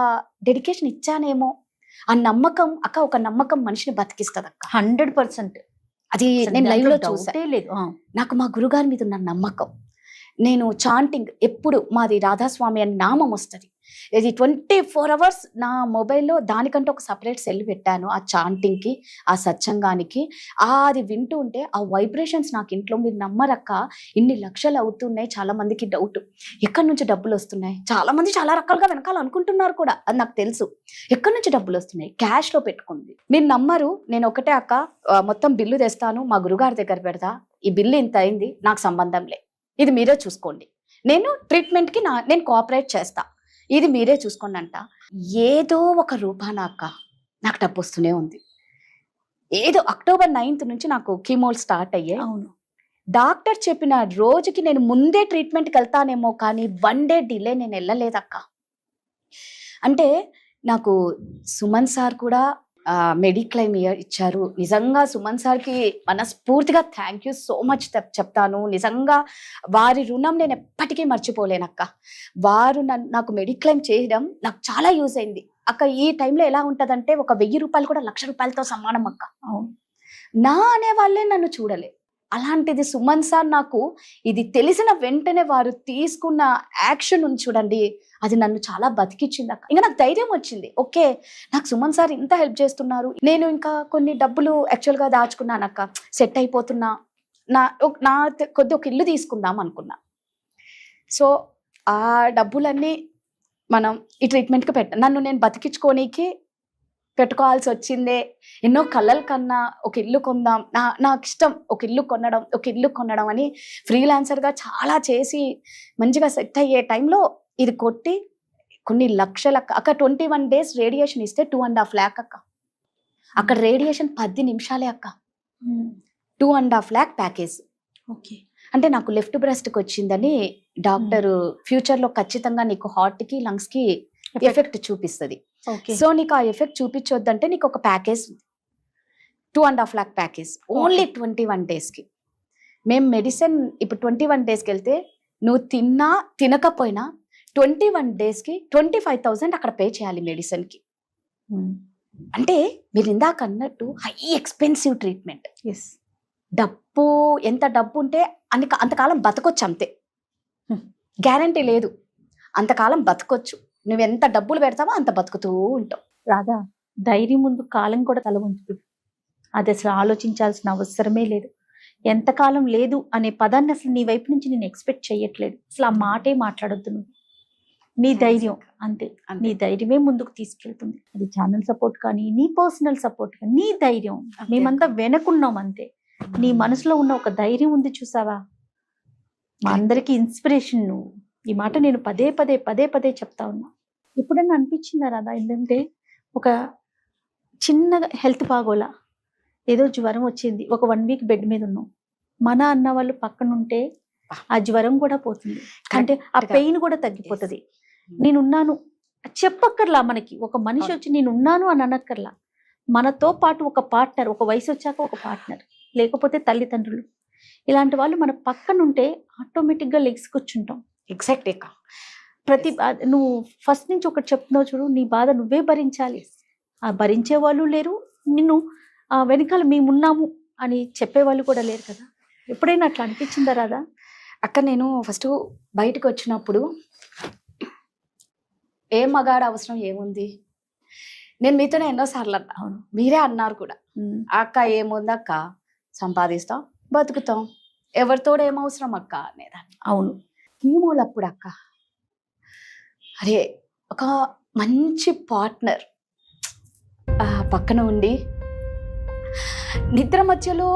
డెడికేషన్ ఇచ్చానేమో ఆ నమ్మకం అక్క. ఒక నమ్మకం మనిషిని బతికిస్తుంది అక్క, 100%. అది నేను లైవ్ లో చూసే లేదు. నాకు మా గురుగారి మీద ఉన్న నమ్మకం. నేను చాంటింగ్ ఎప్పుడు, మాది రాధాస్వామి అని నామం వస్తుంది, ఇది 24 hours నా మొబైల్లో. దానికంటే ఒక సపరేట్ సెల్ పెట్టాను ఆ చాంటింగ్కి, ఆ సత్సంగానికి. అది వింటూ ఉంటే ఆ వైబ్రేషన్స్ నాకు ఇంట్లో, మీరు నమ్మరక్క, ఇన్ని లక్షలు అవుతున్నాయి. చాలా మందికి డౌట్, ఎక్కడి నుంచి డబ్బులు వస్తున్నాయి? చాలా మంది చాలా రకాలుగా వెనకాల అనుకుంటున్నారు కూడా, అది నాకు తెలుసు. ఎక్కడి నుంచి డబ్బులు వస్తున్నాయి? క్యాష్ లో పెట్టుకుంది. మీరు నమ్మరు, నేను ఒకటే అక్క, మొత్తం బిల్లు తెస్తాను, మా గురుగారి దగ్గర పెడతా, ఈ బిల్లు ఇంత అయింది, నాకు సంబంధం లే, ఇది మీరే చూసుకోండి, నేను ట్రీట్మెంట్కి నేను కోఆపరేట్ చేస్తా, ఇది మీరే చూసుకోండి అంట. ఏదో ఒక రూపాన అక్క నాకు డబ్బు వస్తూనే ఉంది. ఏదో October 9th నుంచి నాకు కీమోలు స్టార్ట్ అయ్యాయి. అవును. డాక్టర్ చెప్పిన రోజుకి నేను ముందే ట్రీట్మెంట్కి వెళ్తానేమో కానీ 1 day డిలే నేను వెళ్ళలేదక్క. అంటే నాకు సుమన్ సార్ కూడా మెడిక్లైమ్ ఇచ్చారు. నిజంగా సుమన్ సార్కి మనస్ఫూర్తిగా థ్యాంక్ యూ సో మచ్ చెప్తాను. నిజంగా వారి రుణం నేను ఎప్పటికీ మర్చిపోలేనక్క. వారు నాకు మెడిక్లైమ్ చేయడం నాకు చాలా యూజ్ అయింది అక్క. ఈ టైంలో ఎలా ఉంటదంటే ఒక 1000 రూపాయలు కూడా 1,00,000 రూపాయలతో సమానం అక్క. నా అనే వాళ్ళే నన్ను చూడలే. అలాంటిది సుమన్ సార్ నాకు ఇది తెలిసిన వెంటనే వారు తీసుకున్న యాక్షన్ ఉంది చూడండి, అది నన్ను చాలా బతికిచ్చింది అక్క. ఇంకా నాకు ధైర్యం వచ్చింది. ఓకే, నాకు సుమన్ సార్ ఇంత హెల్ప్ చేస్తున్నారు. నేను ఇంకా కొన్ని డబ్బులు యాక్చువల్గా దాచుకున్నాను అక్క. సెట్ అయిపోతున్నా, నా కొద్ది ఒక ఇల్లు తీసుకుందాం అనుకున్నా. సో ఆ డబ్బులన్నీ మనం ఈ ట్రీట్మెంట్కి నన్ను నేను బతికించుకోనీకి పెట్టుకోవాల్సి వచ్చిందే. ఎన్నో కళ్ళల కన్నా ఒక ఇల్లు కొందాం, నాకు ఇష్టం ఒక ఇల్లు కొనడం అని ఫ్రీలాన్సర్గా చాలా చేసి మంచిగా సెట్ అయ్యే టైంలో ఇది కొట్టి కొన్ని లక్షల అక్క. 21 days రేడియేషన్ ఇస్తే 2.5 lakh అక్క. అక్కడ రేడియేషన్ 10 నిమిషాలే అక్క. 2.5 lakh ప్యాకేజ్. ఓకే. అంటే నాకు లెఫ్ట్ బ్రెస్ట్కి వచ్చిందని డాక్టర్ ఫ్యూచర్లో ఖచ్చితంగా నీకు హార్ట్కి లంగ్స్కి ఎఫెక్ట్ చూపిస్తుంది. సో నీకు ఆ ఎఫెక్ట్ చూపించొద్దంటే నీకు ఒక ప్యాకేజ్ 2.5 lakh ప్యాకేజ్ ఓన్లీ 21 daysకి. మేము మెడిసిన్ ఇప్పుడు 21 daysకి వెళ్తే నువ్వు తిన్నా తినకపోయినా 21 daysకి 25,000 అక్కడ పే చేయాలి మెడిసిన్కి. అంటే మీరు ఇందాక అన్నట్టు హై ఎక్స్పెన్సివ్ ట్రీట్మెంట్. డబ్బు ఎంత డబ్బు ఉంటే అంతకాలం బతకొచ్చు, అంతే. గ్యారంటీ లేదు, అంతకాలం బతకొచ్చు. నువ్వు ఎంత డబ్బులు పెడతావో అంత బతుకుతూ ఉంటావు. రాధా, ధైర్యం ముందు కాలం కూడా తల వంచుతుంది. అది అసలు ఆలోచించాల్సిన అవసరమే లేదు. ఎంతకాలం లేదు అనే పదాన్ని అసలు నీ వైపు నుంచి నేను ఎక్స్పెక్ట్ చేయట్లేదు. అసలు ఆ మాటే మాట్లాడొద్దు నువ్వు. నీ ధైర్యం అంతే. నీ ధైర్యమే ముందుకు తీసుకెళ్తుంది. అది ఛానల్ సపోర్ట్ కానీ, నీ పర్సనల్ సపోర్ట్ కానీ, నీ ధైర్యం. మేమంతా వెనకున్నాం అంతే. నీ మనసులో ఉన్న ఒక ధైర్యం ఉంది చూసావా, మా అందరికి ఇన్స్పిరేషన్ నువ్వు. ఈ మాట నేను పదే పదే చెప్తా ఉన్నా. ఎప్పుడన్నా అనిపించిందా రాదా, ఏంటంటే ఒక చిన్నగా హెల్త్ బాగోలా, ఏదో జ్వరం వచ్చింది, ఒక 1 week బెడ్ మీద ఉన్నాం, మన అన్న వాళ్ళు పక్కన ఉంటే ఆ జ్వరం కూడా పోతుంది, అంటే ఆ పెయిన్ కూడా తగ్గిపోతుంది. నేనున్నాను చెప్పక్కర్లా, మనకి ఒక మనిషి వచ్చి నేనున్నాను అని అనక్కర్లా. మనతో పాటు ఒక పార్ట్నర్, ఒక వయసు వచ్చాక ఒక పార్ట్నర్, లేకపోతే తల్లిదండ్రులు, ఇలాంటి వాళ్ళు మన పక్కన ఉంటే ఆటోమేటిక్గా లెగ్స్ కూర్చుంటాం. ఎగ్జాక్ట్. నువ్వు ఫస్ట్ నుంచి ఒకటి చెప్తున్నావు చూడు, నీ బాధ నువ్వే భరించాలి. ఆ భరించే వాళ్ళు లేరు, నిన్ను వెనకాల మేమున్నాము అని చెప్పేవాళ్ళు కూడా లేరు కదా. ఎప్పుడైనా అట్లా అనిపించిందా రాదా? అక్క, నేను ఫస్ట్ బయటకు వచ్చినప్పుడు ఏ మగాడు అవసరం ఏముంది, నేను మీతోనే ఎన్నోసార్లు అన్నా, మీరే అన్నారు కూడా, అక్క ఏముంది అక్క, సంపాదిస్తాం బతుకుతాం, ఎవరితోడు ఏమవసరం అక్క అనేదాన్ని. అవును. కీమోలప్పుడు అక్క, అరే ఒక మంచి పార్ట్నర్ పక్కన ఉండి నిద్ర మధ్యలో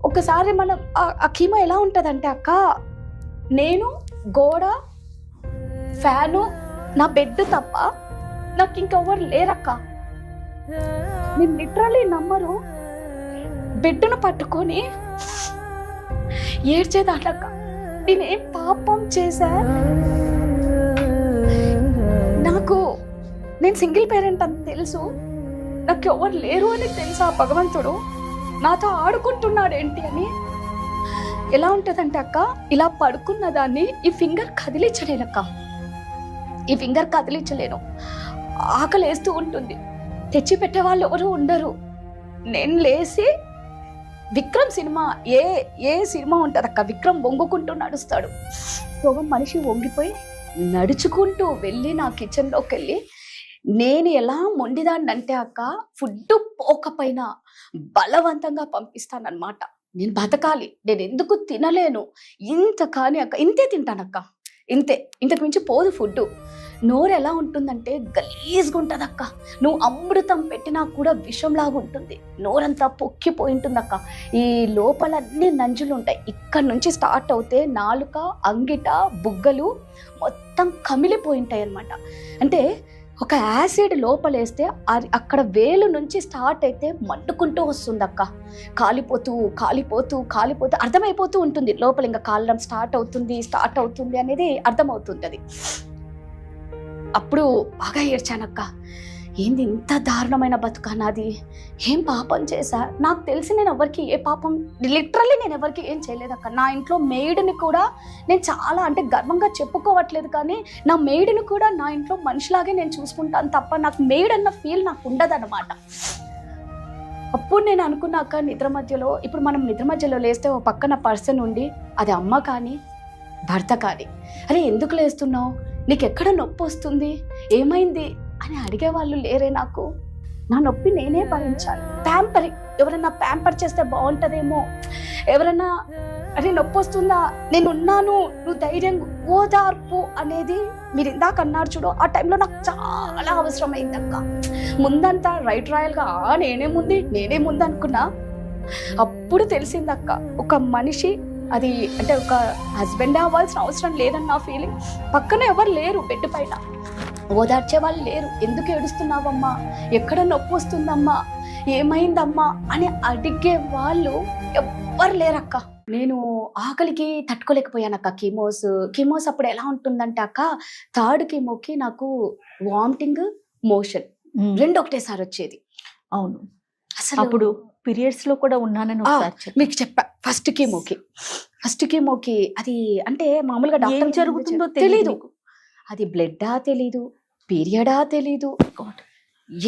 ఒకసారి మనం ఆ కీమో ఎలా ఉంటుందంటే అక్క, నేను గోడ ఫ్యాను నా బెడ్ తప్ప నాకు ఇంకెవరు లేరక్క. నేను లిటరలీ నమ్మరు, బెడ్ను పట్టుకొని ఏడ్చేదానక్క. నేనేం పాపం చేశా, నేను సింగిల్ పేరెంట్ అని తెలుసు, నాకు ఎవరు లేరు అని తెలుసు. ఆ భగవంతుడు నాతో ఆడుకుంటున్నాడు ఏంటి అని. ఎలా ఉంటుందంటే అక్క, ఇలా పడుకున్న దాన్ని ఈ ఫింగర్ కదిలించలేనక్క, ఈ ఫింగర్ కదిలించలేను. ఆకలి వేస్తూ ఉంటుంది, తెచ్చి పెట్టే వాళ్ళు ఎవరు ఉండరు. నేను లేచి విక్రమ్ సినిమా, ఏ సినిమా ఉంటుంది అక్క, విక్రమ్ వంగుకుంటూ నడుస్తాడు, సగం మనిషి వంగిపోయి నడుచుకుంటూ వెళ్ళి నా కిచెన్లోకి వెళ్ళి, నేను ఎలా మొండిదాన్ని అంటే అక్క, ఫుడ్ పోకపోయినా బలవంతంగా పంపిస్తానన్నమాట. నేను బతకాలి, నేను ఎందుకు తినలేను ఇంత కానీ అక్క, ఇంతే తింటానక్క. ఇంతే, ఇంతకు మించి పోదు ఫుడ్. నోరు ఎలా ఉంటుందంటే గలీజ్గా ఉంటుంది అక్క. నువ్వు అమృతం పెట్టినా కూడా విషంలాగా ఉంటుంది. నోరంతా పొక్కిపోయి ఉంటుంది అక్క. ఈ లోపలన్నీ నంజులు ఉంటాయి. ఇక్కడ నుంచి స్టార్ట్ అవుతే నాలుక, అంగిట, బుగ్గలు మొత్తం కమిలిపోయి ఉంటాయి అన్నమాట. అంటే ఒక యాసిడ్ లోపలేస్తే అక్కడ వేలు నుంచి స్టార్ట్ అయితే మండుకుంటూ వస్తుంది అక్క. కాలిపోతూ కాలిపోతూ కాలిపోతూ అర్థమైపోతూ ఉంటుంది లోపల. ఇంకా కాలడం స్టార్ట్ అవుతుంది అనేది అర్థమవుతుంది. అది అప్పుడు బాగా ఏడ్చానక్క. ఏంది ఇంత దారుణమైన బతుక నాది, ఏం పాపం చేశా? నాకు తెలిసి నేను ఎవరికి ఏ పాపం, లిటరల్లీ నేను ఎవరికి ఏం చేయలేదక్క. నా ఇంట్లో మెయిడ్ని కూడా నేను చాలా అంటే గర్వంగా చెప్పుకోవట్లేదు, కానీ నా మెయిడ్ని కూడా నా ఇంట్లో మనిషిలాగే నేను చూసుకుంటాను తప్ప నాకు మెయిడ్ అన్న ఫీల్ నాకు ఉండదన్నమాట. అప్పుడు నేను అనుకున్నాక నిద్ర మధ్యలో, ఇప్పుడు మనం నిద్ర మధ్యలో లేస్తే ఓ పక్కన పర్సన్ ఉండి, అది అమ్మ కానీ భర్త కానీ, అరే ఎందుకు లేస్తున్నావు, నీకు ఎక్కడ నొప్పి వస్తుంది, ఏమైంది అని అడిగే వాళ్ళు లేరే నాకు. నా నొప్పి నేనే భరించాలి. ప్యాంపరింగ్, ఎవరన్నా ప్యాంపర్ చేస్తే బాగుంటుందేమో, ఎవరన్నా అరే నొప్పి వస్తుందా, నేను ఉన్నాను, నువ్వు ధైర్యంగా, ఓదార్పు అనేది మీరు ఇందాక అన్నారు చూడు, ఆ టైంలో నాకు చాలా అవసరమైంది అక్క. ముందంతా రైట్ రాయల్గా నేనే ముందు అనుకున్నా. అప్పుడు తెలిసిందక్క, ఒక మనిషి అది అంటే ఒక హస్బెండ్ అవ్వాల్సిన అవసరం లేదన్న నా ఫీలింగ్. పక్కన ఎవరు లేరు, బెడ్ పైన ఓదార్చే వాళ్ళు లేరు. ఎందుకు ఏడుస్తున్నావమ్మా, ఎక్కడ నొప్పి వస్తుందమ్మా, ఏమైందమ్మా అని అడిగే వాళ్ళు ఎవ్వరు లేరక్క. నేను ఆకలికి తట్టుకోలేకపోయానక్క. కీమోస్ అప్పుడు ఎలా ఉంటుందంటే అక్క, థర్డ్ కీమోకి నాకు వామిటింగ్, మోషన్ రెండు ఒకటేసారి వచ్చేది. అవును, అసలు అప్పుడు పీరియడ్స్ లో కూడా ఉన్నానని మీకు చెప్పా. ఫస్ట్ కీమోకి అది అంటే మామూలుగా డాక్టర్ జరుగుతుందో తెలీదు. అది బ్లడ్డా తెలీదు, పీరియడా తెలీదు,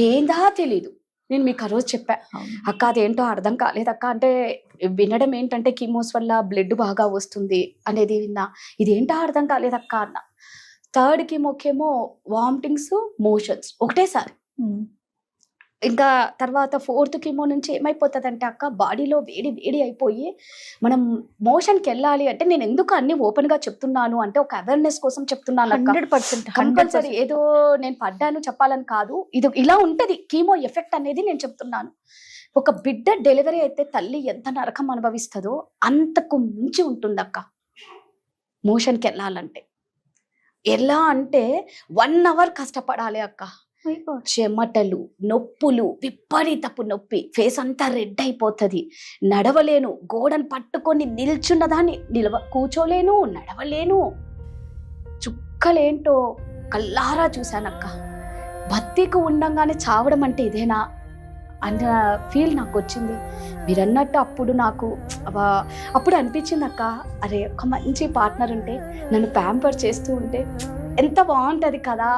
ఏందా తెలీదు. నేను మీకు ఆ రోజు చెప్పా, అక్క అదేంటో అర్థం కాలేదక్క. అంటే వినడం ఏంటంటే కీమోస్ వల్ల బ్లడ్ బాగా వస్తుంది అనేది విన్నా, ఇదేంటో అర్థం కాలేదక్క అన్న. థర్డ్ కీమోకేమో వామిటింగ్స్, మోషన్స్ ఒకటేసారి. ఇంకా తర్వాత ఫోర్త్ కీమో నుంచి ఏమైపోతుందంటే అక్క, బాడీలో వేడి అయిపోయి మనం మోషన్కి వెళ్ళాలి అంటే, నేను ఎందుకు అన్ని ఓపెన్ గా చెప్తున్నాను అంటే ఒక అవేర్నెస్ కోసం చెప్తున్నాను. 100% కంపల్సరీ ఏదో నేను పడ్డాను చెప్పాలని కాదు, ఇది ఇలా ఉంటది కీమో ఎఫెక్ట్ అనేది నేను చెప్తున్నాను. ఒక బిడ్డ డెలివరీ అయితే తల్లి ఎంత నరకం అనుభవిస్తుందో అంతకు మించి ఉంటుంది అక్క మోషన్కి వెళ్ళాలంటే. ఎలా అంటే 1 hour కష్టపడాలి అక్క. చెమటలు, నొప్పులు, విపరీతపు నొప్పి, ఫేస్ అంతా రెడ్ అయిపోతుంది, నడవలేను, గోడను పట్టుకొని నిల్చున్నదాన్ని కూర్చోలేను, నడవలేను. చుక్కలేంటో కల్లారా చూశానక్క. బతికి ఉండంగానే చావడం అంటే ఇదేనా అన్న ఫీల్ నాకు వచ్చింది. మీరన్నట్టు అప్పుడు అనిపించింది అక్క, అరే ఒక మంచి పార్ట్నర్ ఉంటే, నన్ను ప్యాంపర్ చేస్తూ ఉంటే ఎంత బాగుంటుంది కదా.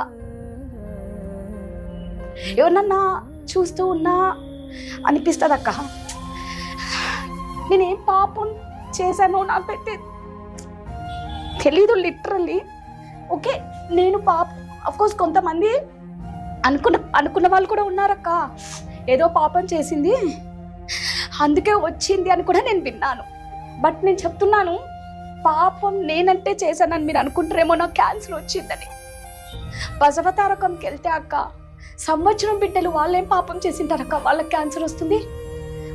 ఎవరన్నా చూస్తూ ఉన్నా అనిపిస్తుంది అక్క, నేనేం పాపం చేశానో నాకైతే తెలీదు లిటరల్లీ. ఓకే, నేను అఫ్కోర్స్ కొంతమంది అనుకున్న వాళ్ళు కూడా ఉన్నారక్క, ఏదో పాపం చేసింది అందుకే వచ్చింది అని కూడా నేను విన్నాను. బట్ నేను చెప్తున్నాను, పాపం నేనంటే చేశానని మీరు అనుకుంటారేమో, నాకు క్యాన్సర్ వచ్చిందని. బసవతారకంకి వెళ్తే అక్క, సంవత్సరం బిడ్డలు వాళ్ళేం పాపం చేసింటారక్క, వాళ్ళకి క్యాన్సర్ వస్తుంది.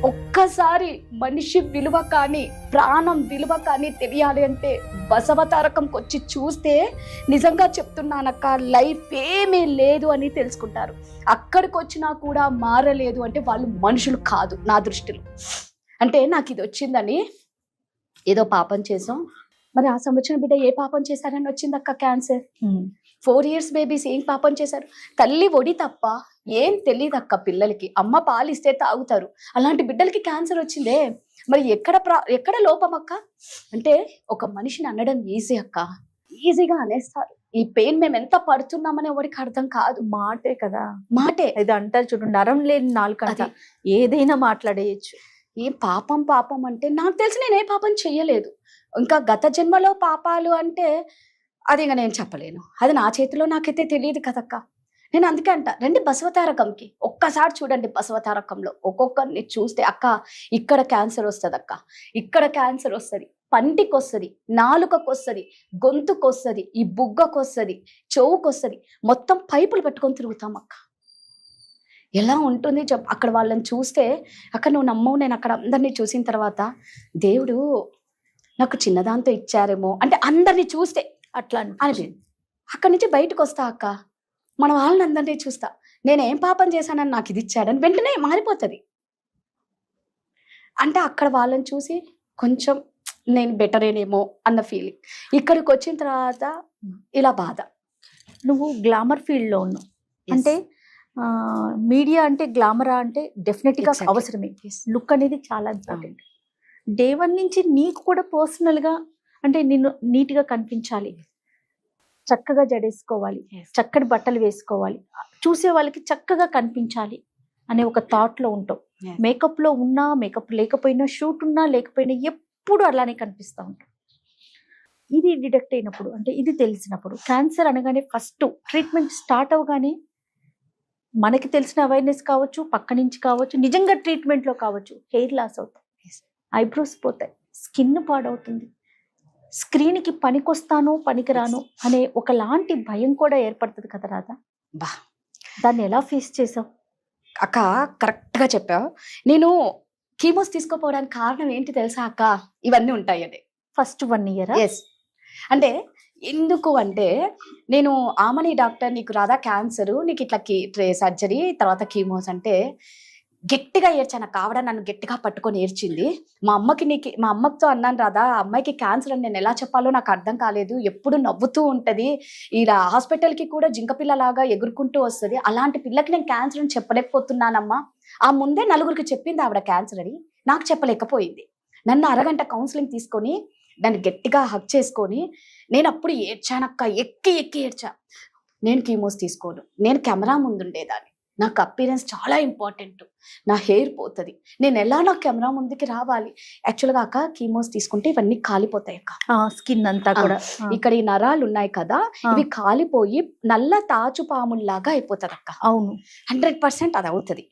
ఒక్కసారి మనిషి విలువ కానీ ప్రాణం విలువ కానీ తెలియాలి అంటే బసవతారకంకి వచ్చి చూస్తే నిజంగా చెప్తున్నానక్క, లైఫ్ ఏమీ లేదు అని తెలుసుకుంటారు. అక్కడికి వచ్చినా కూడా మారలేదు అంటే వాళ్ళు మనుషులు కాదు నా దృష్టిలో. అంటే నాకు ఇది వచ్చిందని ఏదో పాపం చేసాం, మరి ఆ సంవత్సరం బిడ్డ ఏ పాపం చేశారని వచ్చింది అక్క క్యాన్సర్. 4 years బేబీస్ ఏం పాపం చేశారు? తల్లి ఒడి తప్ప ఏం తెలియదు అక్క పిల్లలకి. అమ్మ పాలిస్తే తాగుతారు, అలాంటి బిడ్డలకి క్యాన్సర్ వచ్చిందే. మరి ఎక్కడ లోపం అక్క? అంటే ఒక మనిషిని అనడం ఈజీ అక్క, ఈజీగా అనేస్తారు. ఈ పెయిన్ మేము ఎంత పడుతున్నామని ఎవరికి అర్థం కాదు. మాటే కదా, మాటే. ఇది అంటారు చూడు, నరం లేని నాలుక, ఏదైనా మాట్లాడేయచ్చు. ఏం పాపం అంటే నాకు తెలిసి నేను ఏ పాపం చెయ్యలేదు. ఇంకా గత జన్మలో పాపాలు అంటే అది ఇంకా నేను చెప్పలేను, అది నా చేతిలో నాకైతే తెలియదు కదక్క. నేను అందుకే అంట, రండి బసవతారకంకి ఒక్కసారి చూడండి. బసవతారకంలో ఒక్కొక్కరిని చూస్తే అక్క ఇక్కడ క్యాన్సర్ వస్తుంది అక్క, ఇక్కడ క్యాన్సర్ వస్తుంది, పంటికి వస్తుంది, నాలుకకు వస్తుంది, గొంతుకు వస్తుంది, ఈ బుగ్గకు వస్తుంది, చెవుకు వస్తుంది, మొత్తం పైపులు పెట్టుకొని తిరుగుతాం అక్క. ఎలా ఉంటుంది అక్కడ వాళ్ళని చూస్తే అక్క నువ్వు నమ్మవు, నేను అక్కడ అందరినీ చూసిన తర్వాత దేవుడు నాకు చిన్నదాంతో ఇచ్చారేమో అంటే అందరినీ చూస్తే అట్లా అనిపించింది. అక్కడి నుంచి బయటకు వస్తా అక్క, మన వాళ్ళని అందరినీ చూస్తా, నేనేం పాపం చేశానని నాకు ఇది ఇచ్చాడని వెంటనే మారిపోతుంది. అంటే అక్కడ వాళ్ళని చూసి కొంచెం నేను బెటరేనేమో అన్న ఫీలింగ్. ఇక్కడికి వచ్చిన తర్వాత ఇలా బాధ. నువ్వు గ్లామర్ ఫీల్డ్ లో ఉన్నావు అంటే మీడియా అంటే గ్లామరా అంటే డెఫినెట్ గా Exactly. అవసరమే. లుక్ అనేది చాలా ఇంపార్టెంట్. డే 1 నుంచి నీకు కూడా పర్సనల్ గా అంటే నిన్ను నీట్ గా కనిపించాలి, చక్కగా జడేసుకోవాలి, చక్కటి బట్టలు వేసుకోవాలి, చూసే వాళ్ళకి చక్కగా కనిపించాలి అనే ఒక థాట్ లో ఉంటావు. Yes. మేకప్ లో ఉన్నా మేకప్ లేకపోయినా, షూట్ ఉన్నా లేకపోయినా ఎప్పుడు అలానే కనిపిస్తూ ఉంటావు. ఇది డిటెక్ట్ అయినప్పుడు అంటే ఇది తెలిసినప్పుడు క్యాన్సర్ అనగానే ఫస్ట్ ట్రీట్మెంట్ స్టార్ట్ అవగానే మనకి తెలిసిన అవేర్నెస్ కావచ్చు, పక్క నుంచి కావచ్చు, నిజంగా ట్రీట్మెంట్ లో కావచ్చు, హెయిర్ లాస్ అవుతాయి, ఐబ్రోస్ పోతాయి, స్కిన్ పాడవుతుంది, స్క్రీన్ కి పనికొస్తాను పనికిరాను అనే ఒకలాంటి భయం కూడా ఏర్పడుతుంది కదా రాధా. బా దాన్ని ఎలా ఫేస్ చేసావు? అక్క కరెక్ట్ గా చెప్పావు. నేను కీమోస్ తీసుకోపోవడానికి కారణం ఏంటి తెలుసా అక్క? ఇవన్నీ ఉంటాయండి. ఫస్ట్ 1 year ఎస్, అంటే ఎందుకు అంటే నేను ఆమని డాక్టర్ నీకు రాదా క్యాన్సర్, నీకు ఇట్లా సర్జరీ తర్వాత కీమోస్ అంటే గట్టిగా ఏడ్చాను. కావడ నన్ను గట్టిగా పట్టుకొని ఏడ్చింది. మా అమ్మతో అన్నాను రాదా అమ్మాయికి క్యాన్సర్ అని నేను ఎలా చెప్పాలో నాకు అర్థం కాలేదు, ఎప్పుడు నవ్వుతూ ఉంటది, ఇలా హాస్పిటల్కి కూడా జింకపిల్లలాగా ఎగురుకుంటూ వస్తుంది, అలాంటి పిల్లకి నేను క్యాన్సర్ అని చెప్పలేకపోతున్నానమ్మా. ఆ ముందే నలుగురికి చెప్పింది ఆవిడ క్యాన్సర్ అని, నాకు చెప్పలేకపోయింది. నన్ను అరగంట కౌన్సిలింగ్ తీసుకొని దాన్ని గట్టిగా హక్ చేసుకొని నేను అప్పుడు ఏడ్చానక్క, ఎక్కి ఏడ్చా. నేను కీమోస్ తీసుకోను, నేను కెమెరా ముందుండేదాన్ని, నాకు అపీరెన్స్ చాలా ఇంపార్టెంట్, నా హెయిర్ పోతుంది, నేను ఎలా నా కెమెరా ముందుకి రావాలి. యాక్చువల్గా అక్క కీమోస్ తీసుకుంటే ఇవన్నీ కాలిపోతాయి అక్క, స్కిన్ అంతా కూడా ఇక్కడ ఈ నరాలు ఉన్నాయి కదా ఇవి కాలిపోయి నల్ల తాచు పాముల్లాగా అయిపోతుంది అక్క. అవును, 100% అది అవుతుంది.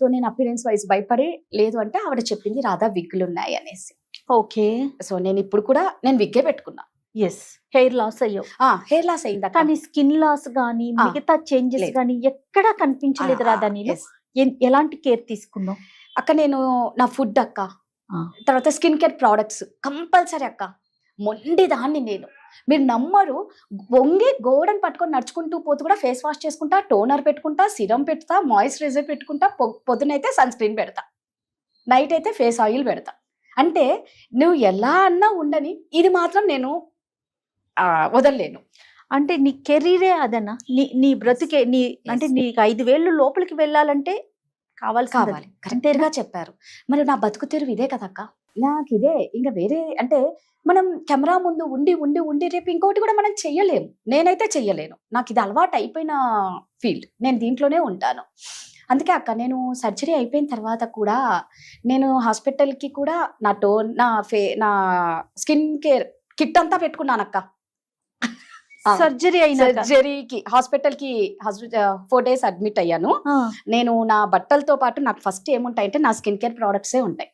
సో నేను అపీరెన్స్ వైజ్ భయపడి లేదు అంటే ఆవిడ చెప్పింది రాధా విగ్గులు ఉన్నాయి అనేసి. ఓకే, సో నేను ఇప్పుడు కూడా నేను విగ్గే పెట్టుకున్నా. ఎస్, హెయిర్ లాస్ అయ్యావు, హెయిర్ లాస్ అయింది కానీ స్కిన్ లాస్ గానీ మిగతా చేంజెస్ లేదు. గానీ ఎక్కడా కనిపించలేదు రాధా. నీలో ఎలాంటి కేర్ తీసుకున్నావు అక్క? నేను నా ఫుడ్ అక్క, తర్వాత స్కిన్ కేర్ ప్రోడక్ట్స్ కంపల్సరీ అక్క. మొండిదాన్ని నేను, మీరు నమ్మరు, వంగి గోడని పట్టుకొని నడుచుకుంటూ పోతూ కూడా ఫేస్ వాష్ చేసుకుంటా, టోనర్ పెట్టుకుంటా, సిరం పెడతా, మాయిశ్చరైజర్ పెట్టుకుంటా, పొద్దునైతే సన్ స్క్రీన్ పెడతా, నైట్ అయితే ఫేస్ ఆయిల్ పెడతా. అంటే నువ్వు ఎలా అన్నా ఉండని ఇది మాత్రం నేను వదలలేను. అంటే నీ కెరీరే అదన్నా, నీ బ్రతికే నీ అంటే నీకు 5,000 లోపలికి వెళ్ళాలంటే కావాలి. కరెక్ట్ గా చెప్పారు. మరి నా బతుకు తెరువు ఇదే కదక్క, నాకు ఇదే, ఇంకా వేరే అంటే మనం కెమెరా ముందు ఉండి ఉండి ఉండి రేపు ఇంకోటి కూడా మనం చెయ్యలేము. నేనైతే చెయ్యలేను, నాకు ఇది అలవాటు అయిపోయిన ఫీల్డ్, నేను దీంట్లోనే ఉంటాను. అందుకే అక్క నేను సర్జరీ అయిపోయిన తర్వాత కూడా నేను హాస్పిటల్కి కూడా నా స్కిన్ కేర్ కిట్ అంతా పెట్టుకున్నాను అక్క. సర్జరీకి హాస్పిటల్కి 4 days అడ్మిట్ అయ్యాను. నేను నా బట్టలతో పాటు నాకు ఫస్ట్ ఏముంటాయంటే నా స్కిన్ కేర్ ప్రోడక్ట్సే ఉంటాయి.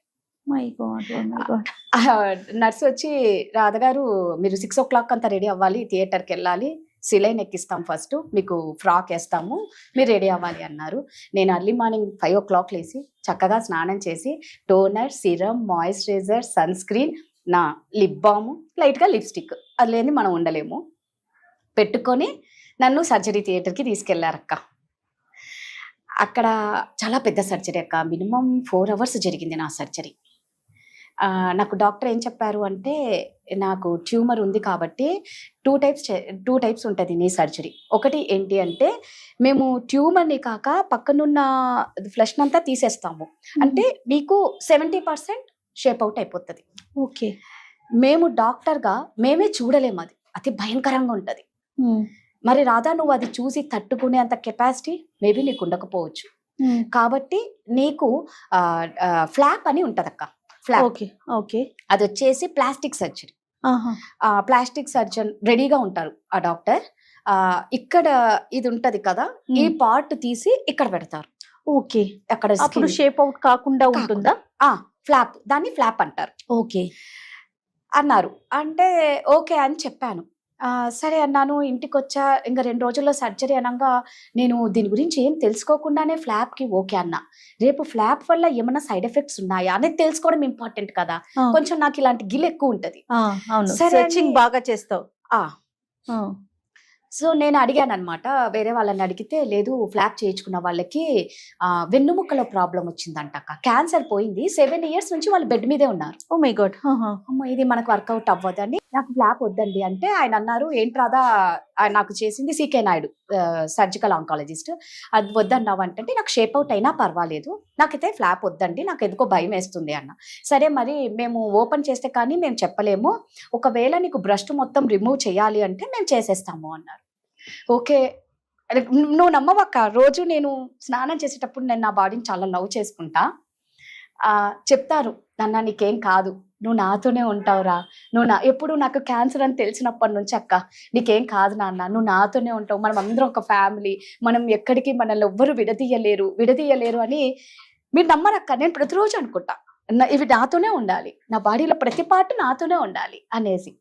నర్స్ వచ్చి రాధగారు మీరు 6 o'clock అంతా రెడీ అవ్వాలి, థియేటర్కి వెళ్ళాలి, సిలైన్ ఎక్కిస్తాం, ఫస్ట్ మీకు ఫ్రాక్ వేస్తాము, మీరు రెడీ అవ్వాలి అన్నారు. నేను ఎర్లీ మార్నింగ్ 5 o'clock లేసి చక్కగా స్నానం చేసి toner, serum, moisturiser, sunscreen, నా లిప్ బామ్, లైట్గా లిప్స్టిక్, అది లేని మనం ఉండలేము, పెట్టుకొని నన్ను సర్జరీ థియేటర్కి తీసుకెళ్లారక్క. అక్కడ చాలా పెద్ద సర్జరీ అక్క, మినిమం 4 hours జరిగింది నా సర్జరీ. నాకు డాక్టర్ ఏం చెప్పారు అంటే నాకు ట్యూమర్ ఉంది కాబట్టి 2 types ఉంటుంది నీ సర్జరీ. ఒకటి ఏంటి అంటే మేము ట్యూమర్ని కాక పక్కనున్న ఫ్లెష్ అంతా తీసేస్తాము, అంటే నీకు 70% షేప్ అవుట్ అయిపోతుంది. ఓకే, మేము డాక్టర్గా మేమే చూడలేము, అది అతి భయంకరంగా ఉంటుంది. మరి రాధా నువ్వు అది చూసి తట్టుకునే అంత కెపాసిటీ మేబీ నీకు ఉండకపోవచ్చు, కాబట్టి నీకు ఫ్లాప్ అని ఉంటది అక్క. ఫ్లాప్ అది వచ్చేసి ప్లాస్టిక్ సర్జరీ. ప్లాస్టిక్ సర్జన్ రెడీగా ఉంటారు ఆ డాక్టర్. ఇక్కడ ఇది ఉంటది కదా, ఈ పార్ట్ తీసి ఇక్కడ పెడతారు. ఓకే, అక్కడ షేప్ అవుట్ కాకుండా ఉంటుందా? ఫ్లాప్, దాన్ని ఫ్లాప్ అంటారు. ఓకే, అన్నారు. అంటే ఓకే అని చెప్పాను. సరే అన్నాను. ఇంటికొచ్చా. ఇంక 2 రోజుల్లో సర్జరీ అనంగా నేను దీని గురించి ఏం తెలుసుకోకుండానే ఫ్లాప్‌కి ఓకే అన్నా. రేపు ఫ్లాప్ వల్ల ఏమన్నా సైడ్ ఎఫెక్ట్స్ ఉన్నాయా అనేది తెలుసుకోవడం ఇంపార్టెంట్ కదా! ఆ, కొంచెం నాకు ఇలాంటి గిల్లెక్కువుంటది. ఆ, అవును. సరే అని సెర్చింగ్ బాగా చేస్తావు. ఆ! ఆ, సో, నేను అడిగాననమాట. వేరే వాళ్ళని అడిగితే, లేదు ఫ్లాప్ చేయించుకున్న వాళ్ళకి వెన్నుముక్కలో ప్రాబ్లమ్ వచ్చిందంటక్క. క్యాన్సర్ పోయింది. 7 ఇయర్స్ నుంచి వాళ్ళు బెడ్ మీదే ఉన్నారు. Oh my God. అమ్మ ఇది మనకు వర్కౌట్ అవ్వదండి. నాకు ఫ్లాప్ వద్దండి అంటే ఆయన అన్నారు, ఏంటి రాధా నాకు చేసింది సీకే నాయుడు సర్జికల్ ఆంకాలజిస్ట్. అది వద్దన్నావంటే నాకు షేప్ అవుట్ అయినా పర్వాలేదు. నాకైతే ఫ్లాప్ వద్దండి. నాకు ఎందుకో భయం వేస్తుంది అన్న. సరే మరి మేము ఓపెన్ చేస్తే కానీ మేము చెప్పలేము. ఒకవేళ నీకు బ్రెస్ట్ మొత్తం రిమూవ్ చేయాలి అంటే మేము చేసేస్తాము అన్నారు. ఓకే. నువ్వు నమ్మవక్క. రోజు నేను స్నానం చేసేటప్పుడు నేను నా బాడీని చాలా లవ్ చేసుకుంటా. చెప్తారు, "నాన్న నీకేం కాదు. నువ్వు నాతోనే ఉంటావురా. ఎప్పుడు నాకు క్యాన్సర్ అని తెలిసినప్పటి నుంచి అక్క, నీకేం కాదు నాన్న. నువ్వు నాతోనే ఉంటావు. మనం అందరం ఒక ఫ్యామిలీ. మనం ఎక్కడికి మనల్ని ఎవ్వరు విడదీయలేరు" అని మీరు నమ్మరక్క. నేను ప్రతిరోజు అనుకుంటా. ఇవి నాతోనే ఉండాలి. నా బాడీలో ప్రతి పార్ట్ నాతోనే ఉండాలి అనేసి.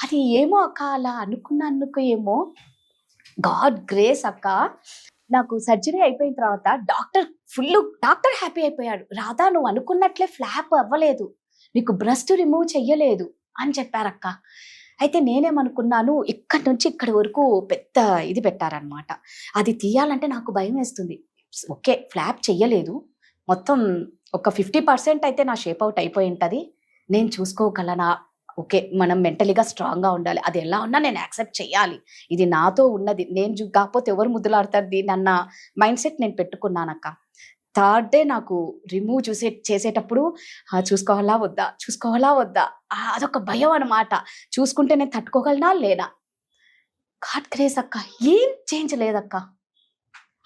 అది ఏమో అక్క అలా అనుకున్నందుకు ఏమో గాడ్ గ్రేస్ అక్క. నాకు సర్జరీ అయిపోయిన తర్వాత డాక్టర్ హ్యాపీ అయిపోయాడు. రాధా నువ్వు అనుకున్నట్లే ఫ్లాప్ అవ్వలేదు. నీకు బ్రెస్ట్ రిమూవ్ చెయ్యలేదు అని చెప్పారక్క. అయితే నేనేమనుకున్నాను, ఇక్కడి నుంచి ఇక్కడి వరకు పెద్ద ఇది పెట్టారనమాట. అది తీయాలంటే నాకు భయం వేస్తుంది. ఓకే ఫ్లాప్ చెయ్యలేదు. మొత్తం ఒక 50% అయితే నా షేప్ అవుట్ అయిపోయి ఉంటది. నేను చూసుకోగలనా? ఓకే మనం మెంటలీగా స్ట్రాంగ్గా ఉండాలి. అది ఎలా ఉన్నా నేను యాక్సెప్ట్ చేయాలి. ఇది నాతో ఉన్నది. నేను కాకపోతే ఎవరు ముద్దులాడతారు దీన్ని అన్న మైండ్ సెట్ నేను పెట్టుకున్నానక్క. థర్డ్ డే నాకు రిమూవ్ చేసేటప్పుడు చూసుకోవాలా వద్దా అదొక భయం అనమాట. చూసుకుంటే నేను తట్టుకోగలనా లేనా? గాడ్ గ్రేస్ అక్క. ఏం చేంజ్ లేదక్క.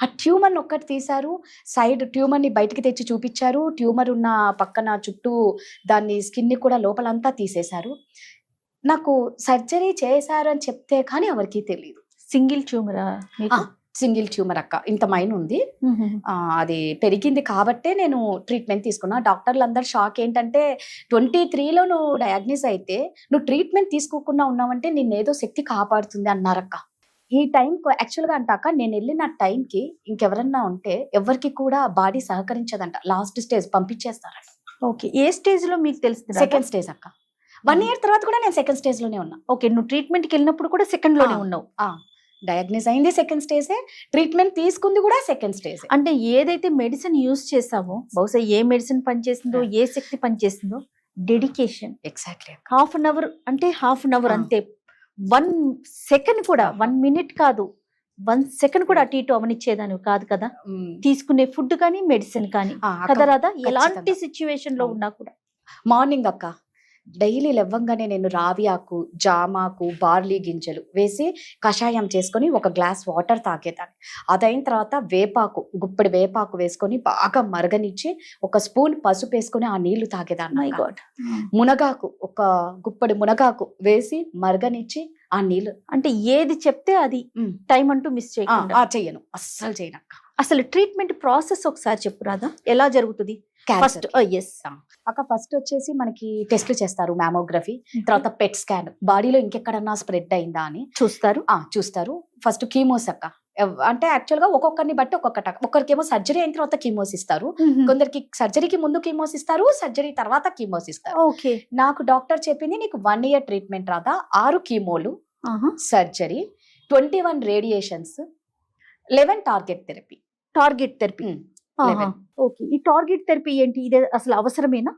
ఆ ట్యూమర్ని ఒక్కటి తీశారు. సైడ్ ట్యూమర్ని బయటికి తెచ్చి చూపించారు. ట్యూమర్ ఉన్న పక్కన చుట్టూ దాన్ని స్కిన్ని కూడా లోపలంతా తీసేశారు. నాకు సర్జరీ చేశారు అని చెప్తే కానీ ఎవరికి తెలియదు. సింగిల్ ట్యూమరా? సింగిల్ ట్యూమర్ అక్క. ఇంత మైన్ ఉంది. అది పెరిగింది కాబట్టే నేను ట్రీట్మెంట్ తీసుకున్నా. డాక్టర్లు అందరు షాక్ ఏంటంటే 23లో నువ్వు డయాగ్నోస్ అయితే నువ్వు ట్రీట్మెంట్ తీసుకోకుండా ఉన్నావంటే నిన్నేదో శక్తి కాపాడుతుంది అన్నారక్క. ఈ టైంకి యాక్చువల్గా అంటాక నేను వెళ్ళిన టైంకి ఇంకెవరన్నా ఉంటే ఎవరికి కూడా బాడీ సహకరించదంట. లాస్ట్ స్టేజ్ పంపించేస్తారంట. ఓకే. ఏ స్టేజ్ లో మీకు తెలుస్తుంది? సెకండ్ స్టేజ్ అక్క. 1 year తర్వాత కూడా నేను సెకండ్ స్టేజ్ లోనే ఉన్నా. ఓకే, నువ్వు ట్రీట్మెంట్ కి వెళ్ళినప్పుడు కూడా సెకండ్ లోనే ఉన్నావు. డయాగ్నోస్ అయింది సెకండ్ స్టేజే, ట్రీట్మెంట్ తీసుకుంది కూడా సెకండ్ స్టేజ్. అంటే ఏదైతే మెడిసిన్ యూజ్ చేసావో, బహుశా ఏ మెడిసిన్ పనిచేసిందో, ఏ శక్తి పనిచేసిందో, dedication. Exactly. Half an hour అంతే. 1 సెకండ్ కూడా, 1 minute కాదు, 1 సెకండ్ కూడా అటు ఇటు అవనిచ్చేదాన్ని కాదు కదా. తీసుకునే ఫుడ్ కానీ మెడిసిన్ కానీ కదా రాదా, ఎలాంటి సిచ్యువేషన్ లో ఉన్నా కూడా. మార్నింగ్ అక్క డైలీ లేవగానే నేను రావి ఆకు, జామాకు, బార్లీ గింజలు వేసి కషాయం చేసుకొని ఒక గ్లాస్ వాటర్ తాగేదాన్ని. అదైన తర్వాత గుప్పెడి వేపాకు వేసుకొని బాగా మరగనిచ్చి ఒక స్పూన్ పసుపు వేసుకొని ఆ నీళ్లు తాగేదాన్ని. మునగాకు, ఒక గుప్పెడి మునగాకు వేసి మరగనిచ్చి ఆ నీళ్లు. అంటే ఏది చెప్తే అది టైం అంటూ మిస్ చెయ్యను, అస్సలు చేయనక్క. అసలు ట్రీట్మెంట్ ప్రాసెస్ ఒకసారి చెప్పు రాదా, ఎలా జరుగుతుంది? ఫస్ట్ ఫస్ట్ వచ్చేసి మనకి టెస్ట్లు చేస్తారు, మ్యామోగ్రఫీ, తర్వాత పెట్ స్కాన్, బాడీలో ఇంకెక్కడన్నా స్ప్రెడ్ అయిందా అని చూస్తారు. ఫస్ట్ కీమోస్ అక్క. అంటే యాక్చువల్ గా ఒక్కొక్కరిని బట్టి ఒక్కరికేమో సర్జరీ అయిన తర్వాత కీమోస్ ఇస్తారు, కొందరికి సర్జరీకి ముందు కీమోస్ ఇస్తారు, సర్జరీ తర్వాత కీమోస్ ఇస్తారు. నాకు డాక్టర్ చెప్పింది నీకు 1 year ట్రీట్మెంట్ రాదా, 6 కీమోలు, surgery, 21 radiations, 11 target therapy. Okay, ఈ టార్గెట్ థెరపీ ఏంటి, ఇదే అసలు అవసరమేనా?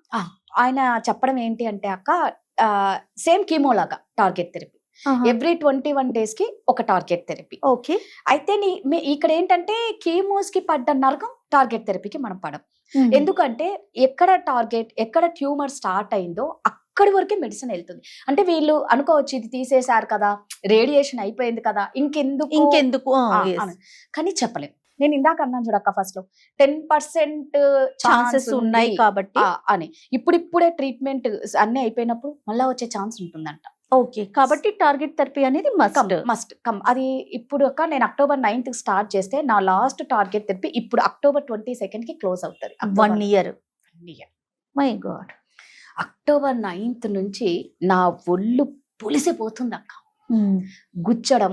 ఆయన చెప్పడం ఏంటి అంటే అక్క, సేమ్ కీమో లాగా టార్గెట్ థెరపీ. ఎవ్రీ 21 days కి ఒక టార్గెట్ థెరపీ. ఓకే. అయితే ఇక్కడ ఏంటంటే కీమోస్ కి పడ్డ నరకం టార్గెట్ థెరపీకి మనం పడం. ఎందుకంటే ఎక్కడ ట్యూమర్ స్టార్ట్ అయిందో అక్కడి వరకే మెడిసిన్ వెళ్తుంది. అంటే వీళ్ళు అనుకోవచ్చు ఇది తీసేశారు కదా, రేడియేషన్ అయిపోయింది కదా, ఇంకెందుకు కానీ చెప్పలేము. నేను ఇందాక అన్నాను చూడక్క, ఫస్ట్ లో 10% ఛాన్సెస్ ఉన్నాయి కాబట్టి అని. ఇప్పుడిప్పుడే ట్రీట్మెంట్ అన్ని అయిపోయినప్పుడు మళ్ళా వచ్చే ఛాన్స్ ఉంటుందంట. ఓకే, కాబట్టి టార్గెట్ థెరపీ అనేది మస్ట్ కమ్. అది ఇప్పుడు నేను October 9th స్టార్ట్ చేస్తే నా లాస్ట్ టార్గెట్ థెరపీ ఇప్పుడు October 22nd కి క్లోజ్ అవుతుంది. 1 year. My God. October 9th నుంచి నా ఒళ్ళు పులిసిపోతుంది అక్క. గుచ్చడం,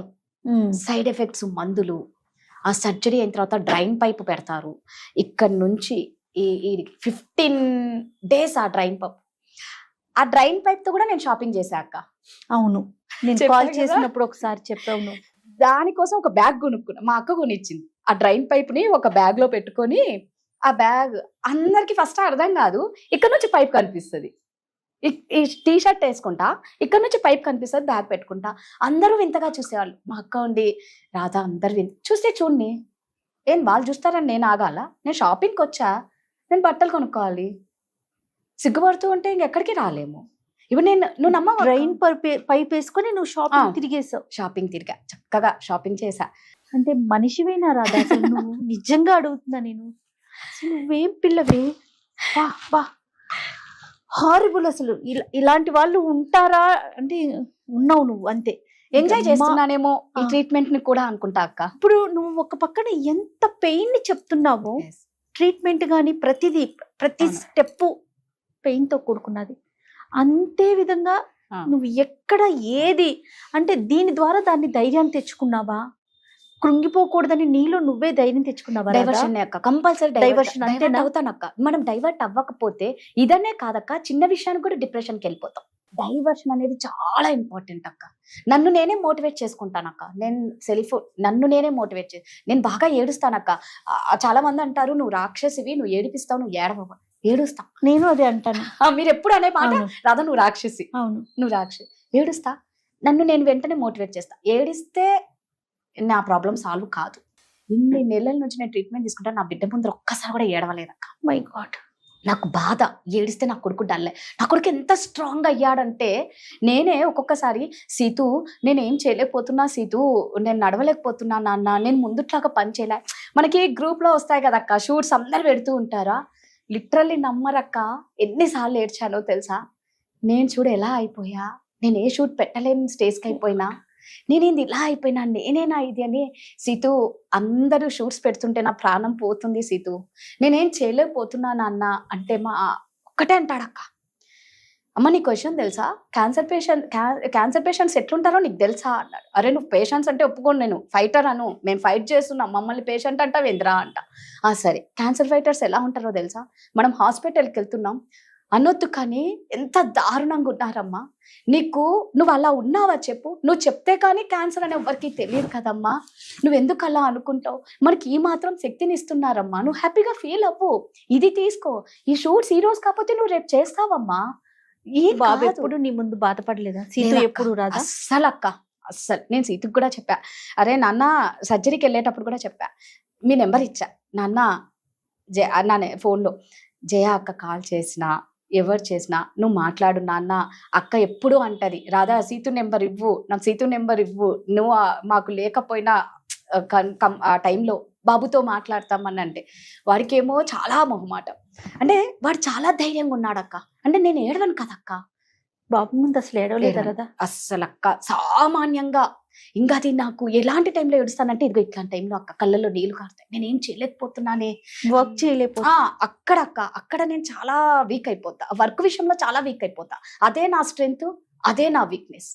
సైడ్ ఎఫెక్ట్స్, మందులు, ఆ సర్జరీ అయిన తర్వాత డ్రైన్ పైప్ పెడతారు. ఇక్కడ నుంచి ఈ 15 days ఆ డ్రైన్ పైప్ తో కూడా నేను షాపింగ్ చేశా అక్క. అవును, నేను చెప్పా కాల్ కదా? చేసినప్పుడు ఒకసారి చెప్పావు నువ్వు. దానికోసం ఒక బ్యాగ్ కొనుక్కున్నా, మా అక్క కొనిచ్చింది. ఆ డ్రైన్ పైప్ ని ఒక బ్యాగ్ లో పెట్టుకొని, ఆ బ్యాగ్ అందరికి ఫస్ట్ అర్థం కాదు, ఇక్కడ నుంచి పైప్ కనిపిస్తుంది. ఈ టీ షర్ట్ వేసుకుంటా, ఇక్కడ నుంచి పైప్ కనిపిస్తుంది, బ్యాగ్ పెట్టుకుంటా. అందరూ వింతగా చూసేవాళ్ళు. మా అక్క ఉండి, రాధా అందరు చూస్తే చూడండి, ఏం వాళ్ళు చూస్తారని నేను ఆగాల? నేను షాపింగ్కి వచ్చా, నేను బట్టలు కొనుక్కోవాలి. సిగ్గుపడుతూ ఉంటే ఇంకెక్కడికి రాలేము. ఇప్పుడు నువ్వు నమ్మ డ్రైన్ పైప్ వేసుకొని నువ్వు షాపింగ్ తిరిగేసావు. షాపింగ్ తిరిగా, చక్కగా షాపింగ్ చేశా. అంటే మనిషివేనా రాదా అసలు నువ్వు? నిజంగా అడుగుతున్నా నేను, అసలు నువ్వేం పిల్లవే? వా వా, హారిబుల్. అసలు ఇలాంటి వాళ్ళు ఉంటారా అంటే ఉన్నావు నువ్వు, అంతే. ఎంజాయ్ చేస్తున్నానేమో ఈ ట్రీట్మెంట్ ని కూడా అనుకుంటా అక్క. ఇప్పుడు నువ్వు ఒక పక్కన ఎంత పెయిన్ ని చెప్తున్నావో, ట్రీట్మెంట్ కానీ ప్రతి అవును. స్టెప్ పెయిన్ తో కూడుకున్నది. అంతే విధంగా నువ్వు ఎక్కడ ఏది అంటే దీని ద్వారా దాన్ని ధైర్యాన్ని తెచ్చుకున్నావా? కృంగిపోకూడదని నీలో నువ్వే ధైర్యం తెచ్చుకున్నావా? డైవర్షన్ అక్క, కంపల్సరీ డైవర్షన్ డైవర్షన్ అంతేనా? అవుతానక్క. మనం డైవర్ట్ అవ్వకపోతే ఇదనే కాదక్క, చిన్న విషయానికి కూడా డిప్రెషన్కి వెళ్ళిపోతాం. డైవర్షన్ అనేది చాలా ఇంపార్టెంట్ అక్క. నన్ను నేనే మోటివేట్ చేసుకుంటానక్క. నన్ను నేనే మోటివేట్ నేను బాగా ఏడుస్తానక్క. చాలా మంది అంటారు, నువ్వు రాక్షసివి, నువ్వు ఏడిపిస్తావు, నువ్వు ఏడవ. ఏడుస్తా, నేను అదే అంటాను. మీరు ఎప్పుడు అనే మాట, అవును. రాధా నువ్వు రాక్షసి, అవును, నువ్వు రాక్షసి. ఏడుస్తా, నన్ను నేను వెంటనే మోటివేట్ చేస్తా. ఏడిస్తే నా ప్రాబ్లం సాల్వ్ కాదు. ఇన్ని నెలల నుంచి నేను ట్రీట్మెంట్ తీసుకుంటా, నా బిడ్డ ముందర ఒక్కసారి కూడా ఏడవలేదక్క. మై గాడ్, నాకు బాధ. ఏడిస్తే నా కొడుకు డల్లే. నా కొడుకు ఎంత స్ట్రాంగ్ అయ్యాడంటే, నేనే ఒక్కొక్కసారి, సీతు నేనేం చేయలేకపోతున్నా, సీతు నేను నడవలేకపోతున్నా నాన్న, నేను ముందుట్లాగా పని చేయలే. మనకి గ్రూప్ లో వస్తాయి కదక్క షూట్స్, అందరు పెడుతూ ఉంటారా. లిటరల్లీ నమ్మరక్క, ఎన్నిసార్లు ఏడ్చానో తెలుసా. నేను చూడు ఎలా అయిపోయా, నేను ఏ షూట్ పెట్టలేని స్టేజ్కి అయిపోయినా, నేనేంది ఇలా అయిపోయినా, నేనేనా ఇది అని. సీతు అందరూ షూట్స్ పెడుతుంటే నా ప్రాణం పోతుంది సీతు, నేనేం చేయలేకపోతున్నా నాన్న అంటే, మా ఒక్కటే అంటాడక్క, అమ్మ నీ క్వశ్చన్ తెలుసా, క్యాన్సర్ పేషెంట్స్ ఎట్లుంటారో నీకు తెలుసా అన్నాడు. అరే నువ్వు పేషెంట్స్ అంటే ఒప్పుకోను, నేను ఫైటర్ అను, మేము ఫైట్ చేస్తున్నాం, మమ్మల్ని పేషెంట్ అంటావు ఏంద్రా అంట. సరే, క్యాన్సర్ ఫైటర్స్ ఎలా ఉంటారో తెలుసా, మనం హాస్పిటల్కి వెళ్తున్నాం అనొద్దు, కానీ ఎంత దారుణంగా ఉన్నారమ్మా. నువ్వు అలా ఉన్నావా చెప్పు, నువ్వు చెప్తే కానీ క్యాన్సర్ అని ఎవ్వరికి తెలియదు కదమ్మా, నువ్వెందుకు అలా అనుకుంటావు, మనకి ఈ మాత్రం శక్తిని ఇస్తున్నారమ్మా, నువ్వు హ్యాపీగా ఫీల్ అవ్వు, ఇది తీసుకో, ఈ షూట్స్ ఈ రోజు కాకపోతే నువ్వు రేపు చేస్తావమ్మా. ఈ బాబు ఎప్పుడు నీ ముందు బాధపడలేదా? సీత ఎప్పుడు రాదా? అస్సలు అక్క, అస్సలు. నేను సీతకు కూడా చెప్పా, అరే నాన్న సర్జరీకి వెళ్ళేటప్పుడు కూడా చెప్పా, మీ నెంబర్ ఇచ్చా నాన్న ఫోన్లో, జయ అక్క కాల్ చేసినా ఎవరు చేసినా నువ్వు మాట్లాడు నాన్న. అక్క ఎప్పుడు అంటది, రాధా సీతు నెంబర్ ఇవ్వు, నాకు సీతు నెంబర్ ఇవ్వు, నువ్వు మాకు లేకపోయినా ఆ టైంలో బాబుతో మాట్లాడతామని అంటే, వాడికేమో చాలా మొహమాటం. అంటే వాడు చాలా ధైర్యంగా ఉన్నాడక్క. అంటే నేను ఏడవను కదక్క, బాబు ముందు అసలు ఏడవలేదు కదా? అస్సలు అక్క, సామాన్యంగా. ఇంకా అది నాకు ఎలాంటి టైంలో ఏడుస్తానంటే, ఇదిగో ఇట్లాంటి టైంలో అక్క కళ్ళల్లో నీళ్లు కారుతాయి, నేనేం చేయలేకపోతున్నానే, వర్క్ చేయలేకపోతే. అక్కడ నేను చాలా వీక్ అయిపోతా, వర్క్ విషయంలో చాలా వీక్ అయిపోతా. అదే నా స్ట్రెంగ్త్, అదే నా వీక్నెస్.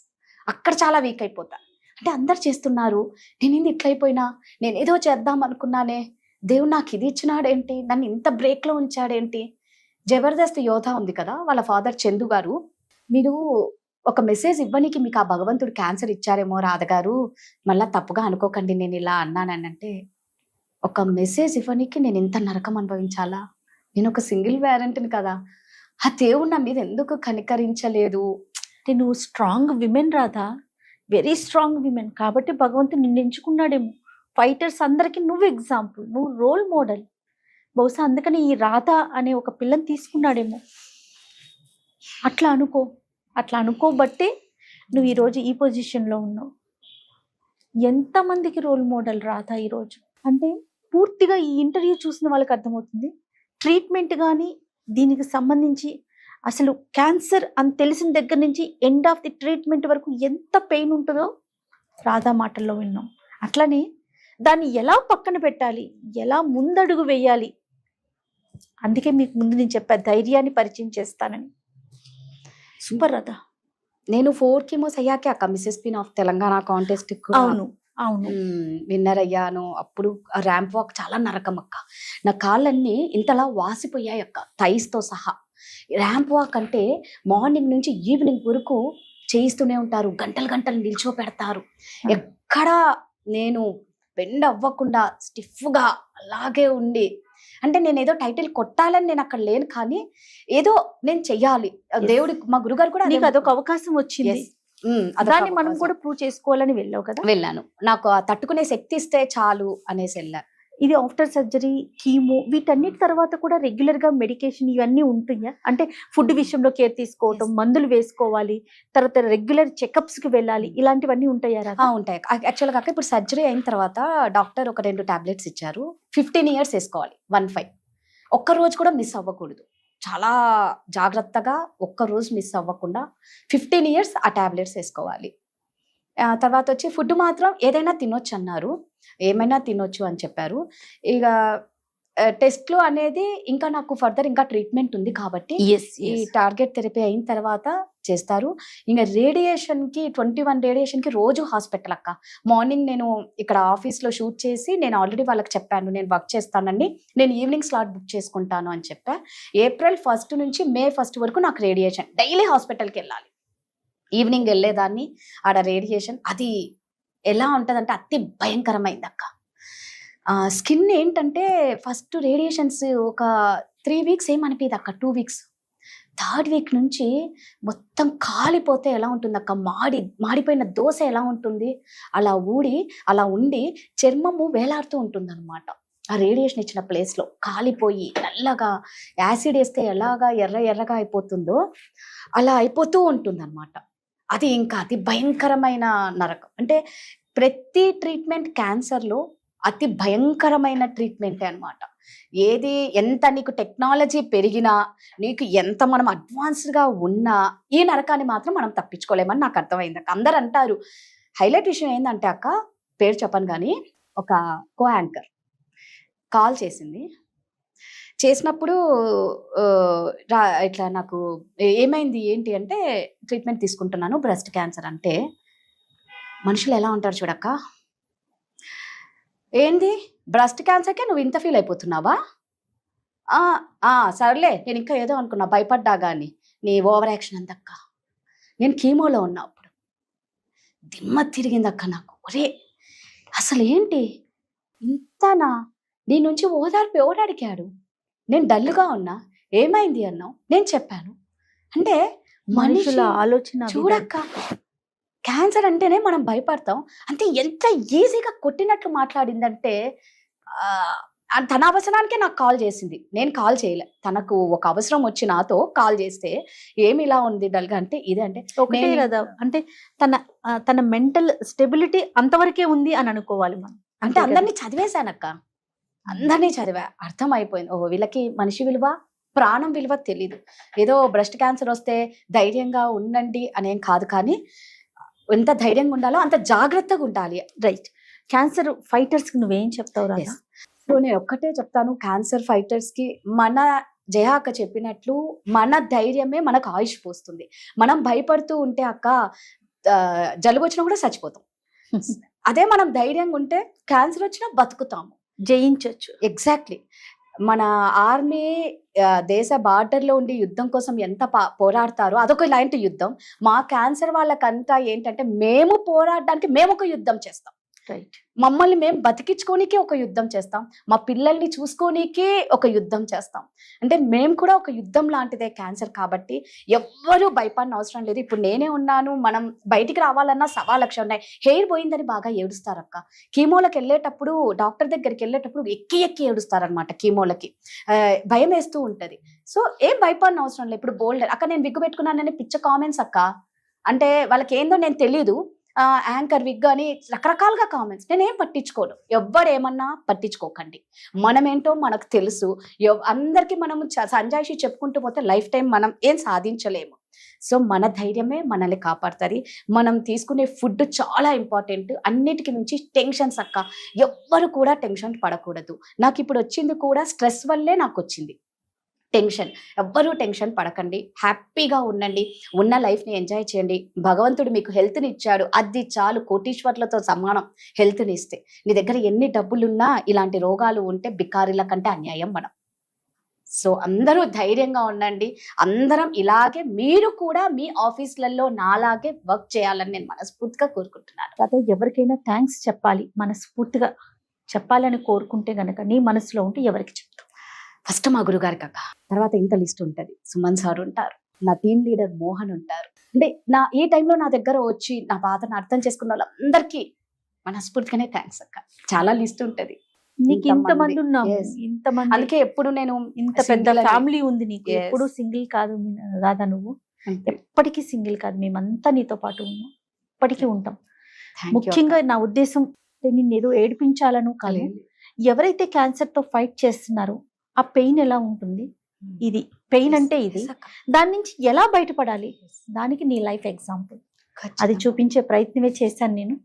అక్కడ చాలా వీక్ అయిపోతా. అంటే అందరు చేస్తున్నారు, నేనేంది ఇట్లయిపోయినా, నేనేదో చేద్దాం అనుకున్నానే, దేవుడు నాకు ఇది ఇచ్చినాడేంటి, నన్ను ఇంత బ్రేక్ లో ఉంచాడేంటి. జబర్దస్త్ యోధ ఉంది కదా, వాళ్ళ ఫాదర్ చందు గారు, మీరు ఒక మెసేజ్ ఇవ్వనికి మీకు ఆ భగవంతుడు క్యాన్సర్ ఇచ్చారేమో రాధగారు, మళ్ళా తప్పుగా అనుకోకండి నేను ఇలా అన్నానంటే, ఒక మెసేజ్ ఇవ్వనికి నేను ఇంత నరకం అనుభవించాలా, నేను ఒక సింగిల్ పేరెంట్ని కదా, ఆ దేవుడు నా మీద ఎందుకు కనికరించలేదు. అంటే నువ్వు strong women Radha, very strong women, కాబట్టి భగవంతుడు నిన్ను ఎంచుకున్నాడేమో. ఫైటర్స్ అందరికి నువ్వు ఎగ్జాంపుల్, నువ్వు రోల్ మోడల్. బహుశా అందుకని ఈ రాధ అనే ఒక పిల్లని తీసుకున్నాడేమో. అట్లా అనుకోబట్టే నువ్వు ఈరోజు ఈ పొజిషన్లో ఉన్నావు. ఎంతమందికి రోల్ మోడల్ రాధా ఈరోజు. అంటే పూర్తిగా ఈ ఇంటర్వ్యూ చూసిన వాళ్ళకి అర్థమవుతుంది, ట్రీట్మెంట్ కానీ దీనికి సంబంధించి అసలు క్యాన్సర్ అని తెలిసిన దగ్గర నుంచి ఎండ్ ఆఫ్ ది ట్రీట్మెంట్ వరకు ఎంత పెయిన్ ఉంటుందో రాధా మాటల్లో విన్నాం. అట్లనే దాన్ని ఎలా పక్కన పెట్టాలి, ఎలా ముందడుగు వేయాలి, అందుకే మీకు ముందు నేను చెప్పా ధైర్యాన్ని పరిచయం చేస్తానని. సూపర్ రాధా. నేను 4 కీమోస్ అయ్యాకే అక్క Mrs queen of Telangana contest అవును అవును. విన్నర్ అయ్యాను. అప్పుడు ఆ ర్యాంప్ వాక్ చాలా నరకం అక్క. నా కాళ్ళన్నీ ఇంతలా వాసిపోయాయి అక్క, థైస్ తో సహా. ర్యాంప్ వాక్ అంటే మార్నింగ్ నుంచి ఈవినింగ్ వరకు చేయిస్తూనే ఉంటారు, గంటలు గంటలు నిల్చోపెడతారు. ఎక్కడ నేను బెండ్ అవ్వకుండా స్టిఫ్గా అలాగే ఉండి, అంటే నేను ఏదో టైటిల్ కొట్టాలని నేను అక్కడ లేను, కానీ ఏదో నేను చెయ్యాలి. దేవుడి మా గురుగారు కూడా నీకు అదొక అవకాశం వచ్చింది, దాన్ని మనం కూడా ప్రూవ్ చేసుకోవాలని వెళ్ళావు కదా. వెళ్ళాను. నాకు ఆ తట్టుకునే శక్తి ఇస్తే చాలు అనేసి వెళ్ళా. ఇది ఆఫ్టర్ సర్జరీ, కీమో, వీటన్నిటి తర్వాత కూడా రెగ్యులర్ గా మెడికేషన్ ఇవన్నీ ఉంటున్నాయా? అంటే ఫుడ్ విషయంలో కేర్ తీసుకోవటం, మందులు వేసుకోవాలి, తర్వాత రెగ్యులర్ చెకప్స్ కి వెళ్ళాలి, ఇలాంటివన్నీ ఉంటాయా? ఉంటాయి. యాక్చువల్గా కాక ఇప్పుడు సర్జరీ అయిన తర్వాత డాక్టర్ ఒక 2 టాబ్లెట్స్ ఇచ్చారు. 15 years వేసుకోవాలి, 15. ఒక్క రోజు కూడా మిస్ అవ్వకూడదు. చాలా జాగ్రత్తగా ఒక్క రోజు మిస్ అవ్వకుండా 15 years ఆ టాబ్లెట్స్ వేసుకోవాలి. తర్వాత వచ్చి ఫుడ్ మాత్రం ఏదైనా తినొచ్చు అన్నారు, ఏమైనా తినొచ్చు అని చెప్పారు. ఇక టెస్ట్లు అనేది ఇంకా నాకు ఫర్దర్ ఇంకా ట్రీట్మెంట్ ఉంది కాబట్టి ఈ టార్గెట్ థెరపీ అయిన తర్వాత చేస్తారు. ఇంకా రేడియేషన్కి 21 రేడియేషన్కి రోజు హాస్పిటల్ అక్క. మార్నింగ్ నేను ఇక్కడ ఆఫీస్లో షూట్ చేసి నేను ఆల్రెడీ వాళ్ళకి చెప్పాను, నేను వర్క్ చేస్తానండి, నేను ఈవినింగ్ స్లాట్ బుక్ చేసుకుంటాను అని చెప్పా. April 1st నుంచి May 1st వరకు నాకు రేడియేషన్, డైలీ హాస్పిటల్కి వెళ్ళాలి. ఈవినింగ్ వెళ్ళేదాన్ని, ఆడ రేడియేషన్ అది ఎలా ఉంటుందంటే అతి భయంకరమైంది అక్క. స్కిన్ ఏంటంటే ఫస్ట్ రేడియేషన్స్ ఒక 3 weeks ఏమనిపించదు అక్క, 2 weeks. 3rd week నుంచి మొత్తం కాలిపోతే ఎలా ఉంటుంది అక్క, మాడిపోయిన దోశ ఎలా ఉంటుంది అలా ఊడి అలా ఉండి చర్మము వేలాడుతూ ఉంటుంది అనమాట. ఆ రేడియేషన్ ఇచ్చిన ప్లేస్లో కాలిపోయి నల్లగా, యాసిడ్ వేస్తే ఎలాగా ఎర్రగా అయిపోతుందో అలా అయిపోతూ ఉంటుంది అనమాట. అది ఇంకా అతి భయంకరమైన నరకం. అంటే ప్రతి ట్రీట్మెంట్ క్యాన్సర్లో అతి భయంకరమైన ట్రీట్మెంటే అనమాట. ఏది ఎంత నీకు టెక్నాలజీ పెరిగినా, నీకు ఎంత మనం అడ్వాన్స్డ్గా ఉన్నా, ఈ నరకాన్ని మాత్రం మనం తప్పించుకోలేమని నాకు అర్థమైంది అక్క. అందరు అంటారు. హైలైట్ విషయం ఏంటంటే అక్క, పేరు చెప్పను కానీ, ఒక కో యాంకర్ కాల్ చేసింది. చేసినప్పుడు ఇట్లా నాకు ఏమైంది ఏంటి అంటే, ట్రీట్మెంట్ తీసుకుంటున్నాను బ్రెస్ట్ క్యాన్సర్ అంటే, మనుషులు ఎలా ఉంటారు చూడక్క, ఏంది బ్రెస్ట్ క్యాన్సర్కే నువ్వు ఇంత ఫీల్ అయిపోతున్నావా? సర్లే, నేను ఇంకా ఏదో అనుకున్నా, భయపడ్డా కానీ నీ ఓవర్ యాక్షన్ అంతక్క. నేను కీమోలో ఉన్నా అప్పుడు, దిమ్మ తిరిగింది అక్క నాకు. ఒరే అసలు ఏంటి ఇంతనా, నీ నుంచి ఓదార్పు ఎవడు అడిగాడు? నేను డల్గా ఉన్నా, ఏమైంది అన్నావు, నేను చెప్పాను. అంటే మనుషుల ఆలోచన చూడక్క, క్యాన్సర్ అంటేనే మనం భయపడతాం. అంటే ఎంత ఈజీగా కొట్టినట్లు మాట్లాడిందంటే, తన అవసరానికే నాకు కాల్ చేసింది, నేను కాల్ చేయలే. తనకు ఒక అవసరం వచ్చి నాతో కాల్ చేస్తే, ఏమి ఇలా ఉంది డల్గా అంటే, ఇదే అంటే ఒకటే కదా, అంటే తన మెంటల్ స్టెబిలిటీ అంతవరకే ఉంది అని అనుకోవాలి మనం. అంటే అందరినీ చదివేశానక్క, అందరినీ చదివా, అర్థం అయిపోయింది. ఓ వీళ్ళకి మనిషి విలువ, ప్రాణం విలువ తెలీదు. ఏదో బ్రెస్ట్ క్యాన్సర్ వస్తే ధైర్యంగా ఉండండి అనేం కాదు, కానీ ఎంత ధైర్యంగా ఉండాలో అంత జాగ్రత్తగా ఉండాలి. రైట్. క్యాన్సర్ ఫైటర్స్ కి నువ్వేం చెప్తావు రా? సో నేను ఒక్కటే చెప్తాను, క్యాన్సర్ ఫైటర్స్ కి మన జయ అక్క చెప్పినట్లు మన ధైర్యమే మనకు ఆయుష్ పోస్తుంది. మనం భయపడుతూ ఉంటే అక్క, జలుబు వచ్చినా కూడా చచ్చిపోతాం. అదే మనం ధైర్యంగా ఉంటే క్యాన్సర్ వచ్చినా బతుకుతాము, జయించవచ్చు. ఎగ్జాక్ట్లీ. మన ఆర్మీ దేశ బార్డర్లో ఉండి యుద్ధం కోసం ఎంత పోరాడతారో అదొక ఇలాంటి యుద్ధం. మా క్యాన్సర్ వాళ్ళకంతా ఏంటంటే, మేము పోరాడడానికి మేము ఒక యుద్ధం చేస్తాం. రైట్. మమ్మల్ని మేము బతికించుకోనికే ఒక యుద్ధం చేస్తాం, మా పిల్లల్ని చూసుకోనికే ఒక యుద్ధం చేస్తాం. అంటే మేము కూడా ఒక యుద్ధం లాంటిదే క్యాన్సర్. కాబట్టి ఎవ్వరూ భయపడిన అవసరం లేదు. ఇప్పుడు నేనే ఉన్నాను, మనం బయటికి రావాలన్నా 1,00,000 ఉన్నాయి. హెయిర్ పోయిందని బాగా ఏడుస్తారక్క. కీమోలకు వెళ్ళేటప్పుడు, డాక్టర్ దగ్గరికి వెళ్ళేటప్పుడు ఎక్కి ఏడుస్తారనమాట. కీమోలకి భయం వేస్తూ ఉంటది. సో ఏం భయపడిన అవసరం లేదు. ఇప్పుడు బోల్డర్ అక్క, నేను విగ్గు పెట్టుకున్నానని పిచ్చ కామెంట్స్ అక్క. అంటే వాళ్ళకి ఏందో నేను తెలీదు, యాంకర్ విగ్ అని రకరకాలుగా కామెంట్స్. నేనేం పట్టించుకోను, ఎవ్వడేమన్నా పట్టించుకోకండి. మనమేంటో మనకు తెలుసు. అందరికీ మనం సంజాయిషి చెప్పుకుంటూ పోతే లైఫ్ టైం మనం ఏం సాధించలేము. సో మన ధైర్యమే మనల్ని కాపాడుతుంది. మనం తీసుకునే ఫుడ్ చాలా ఇంపార్టెంట్. అన్నిటికీ మించి టెన్షన్స్ అక్క, ఎవ్వరు కూడా టెన్షన్ పడకూడదు. నాకు ఇప్పుడు వచ్చింది కూడా స్ట్రెస్ వల్లే నాకు వచ్చింది. టెన్షన్. ఎవ్వరూ టెన్షన్ పడకండి, హ్యాపీగా ఉండండి, ఉన్న లైఫ్ని ఎంజాయ్ చేయండి. భగవంతుడు మీకు హెల్త్ని ఇచ్చాడు, అది చాలు, కోటీశ్వర్లతో సమానం హెల్త్ని ఇస్తే. నీ దగ్గర ఎన్ని డబ్బులున్నా ఇలాంటి రోగాలు ఉంటే బికారీల కంటే అన్యాయం మనం. సో అందరూ ధైర్యంగా ఉండండి. అందరం ఇలాగే మీరు కూడా మీ ఆఫీసులలో నాలాగే వర్క్ చేయాలని నేను మనస్ఫూర్తిగా కోరుకుంటున్నాను. అదే ఎవరికైనా థ్యాంక్స్ చెప్పాలి, మనస్ఫూర్తిగా చెప్పాలని కోరుకుంటే గనక నీ మనసులో ఉంటే ఎవరికి చెప్తావు? ఫస్ట్ మా గురుగారికి అక్క, తర్వాత ఇంత లిస్ట్ ఉంటుంది. సుమన్ సార్ ఉంటారు, నా టీం లీడర్ మోహన్ ఉంటారు. అంటే ఈ టైంలో నా దగ్గర వచ్చి నా బాధను అర్థం చేసుకున్న వాళ్ళందరికీ మనస్ఫూర్తిగానే థ్యాంక్స్ అక్క. చాలా లిస్ట్ ఉంటది. నీకు ఇంతమంది ఉన్నాము, Yes. ఇంతమంది, అందుకే ఎప్పుడు నేను ఇంత పెద్ద single అని- ఫ్యామిలీ ఉంది నీకు. Yes. ఎప్పుడు సింగిల్ కాదు రాదా నువ్వు, అంతే. ఎప్పటికీ సింగిల్ కాదు, మేమంతా నీతో పాటు ఉన్నాం, ఎప్పటికీ ఉంటాం. Thank you ముఖ్యంగా అక్క. నా ఉద్దేశం నిన్ను ఏదో ఏడిపించాలను కాదు. లేదు. ఎవరైతే క్యాన్సర్ తో ఫైట్ చేస్తున్నారో ఆ పెయిన్ ఎలా ఉంటుంది, ఇది పెయిన్ అంటే ఇది, Yes, అక్క. దాని నుంచి ఎలా బయటపడాలి, దానికి నీ లైఫ్ ఎగ్జాంపుల్. అది ఖచ్చితంగా. చూపించే ప్రయత్నమే చేశాను నేను.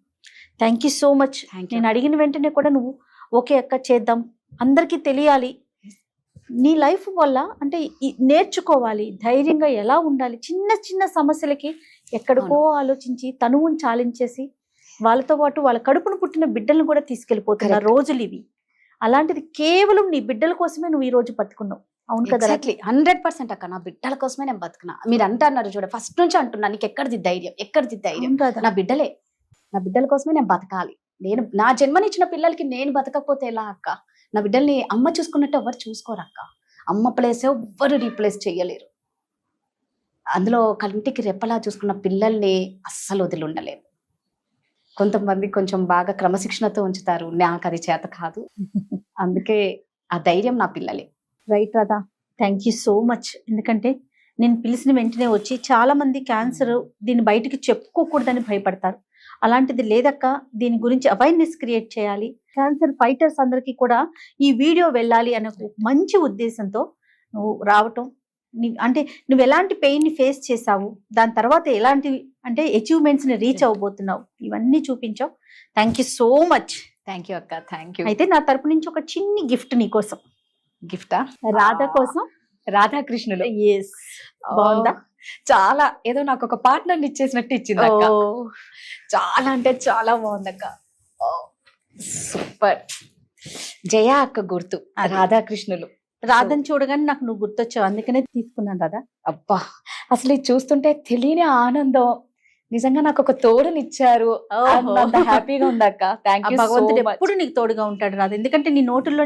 Thank you so much. Thank you. నేను అడిగిన వెంటనే కూడా నువ్వు ఓకే అక్క చేద్దాం, అందరికీ తెలియాలి నీ లైఫ్ వల్ల, అంటే నేర్చుకోవాలి ధైర్యంగా ఎలా ఉండాలి. చిన్న చిన్న సమస్యలకి ఎక్కడికో ఆలోచించి తనువుని చాలించేసి వాళ్ళతో పాటు వాళ్ళ కడుపును పుట్టిన బిడ్డలను కూడా తీసుకెళ్లిపోతున్న Correct. రోజులు ఇవి. అలాంటిది కేవలం నీ బిడ్డల కోసమే నువ్వు ఈ రోజు బతుకున్నావు. అవును కదా? Exactly. 100% అక్క. నా బిడ్డల కోసమే నేను బతుకున్నా. మీరు అంటున్నారు చూడ, ఫస్ట్ నుంచి అంటున్నా, నీకు ఎక్కడిది ధైర్యం, ఎక్కడిది ధైర్యం? అవును కదా? నా బిడ్డలే, నా బిడ్డల కోసమే నేను బతకాలి. నేను నా జన్మనిచ్చిన పిల్లలకి నేను బతకపోతే ఎలా అక్క? నా బిడ్డల్ని అమ్మ చూసుకున్నట్టు ఎవరు చూసుకోరు అక్క. అమ్మ ప్లేస్ ఎవ్వరు రీప్లేస్ చేయలేరు. అందులో కంటికి రెప్పలా చూసుకున్న పిల్లల్ని అస్సలు వదిలి ఉండలేరు. కొంతమంది కొంచెం బాగా క్రమశిక్షణతో ఉంచుతారు, నాకు అది చేత కాదు. అందుకే ఆ ధైర్యం నా పిల్లలే. Right Radha, thank you so much. ఎందుకంటే నేను పిలిచిన వెంటనే వచ్చి, చాలా మంది క్యాన్సర్ దీన్ని బయటికి చెప్పుకోకూడదని భయపడతారు. అలాంటిది లేదక్క, దీని గురించి అవేర్నెస్ క్రియేట్ చేయాలి, క్యాన్సర్ ఫైటర్స్ అందరికీ కూడా ఈ వీడియో వెళ్ళాలి అనే ఒక మంచి ఉద్దేశంతో నువ్వు రావటం. అంటే నువ్వు ఎలాంటి పెయిన్ ని ఫేస్ చేసావు, దాని తర్వాత ఎలాంటి అంటే అచీవ్మెంట్స్ ని రీచ్ అవ్వబోతున్నావు, ఇవన్నీ చూపించావు. Thank you so much. Thank you అక్క, థ్యాంక్ యూ. అయితే నా తరపు నుంచి ఒక చిన్ని గిఫ్ట్ నీకోసం, గిఫ్టా? రాధ కోసం. రాధాకృష్ణులు. ఎస్, బాగుందా? చాలా ఏదో నాకు ఒక పార్ట్నర్ ఇచ్చేసినట్టు ఇచ్చింది అక్క. చాలా అంటే చాలా బాగుందక్క. సూపర్. జయ అక్క గుర్తు, రాధాకృష్ణులు. రాధని చూడగానే నాకు నువ్వు గుర్తొచ్చావు, అందుకనే తీసుకున్నాను రాధా. అబ్బా, అసలు ఇది చూస్తుంటే తెలియని ఆనందం. నిజంగా నాకు ఒక తోడునిచ్చారు, హ్యాపీగా ఉందక్క. Thank you. భగవంతుడు ఎప్పుడు నీకు తోడుగా ఉంటాడు రాధ, ఎందుకంటే నీ నోట్లో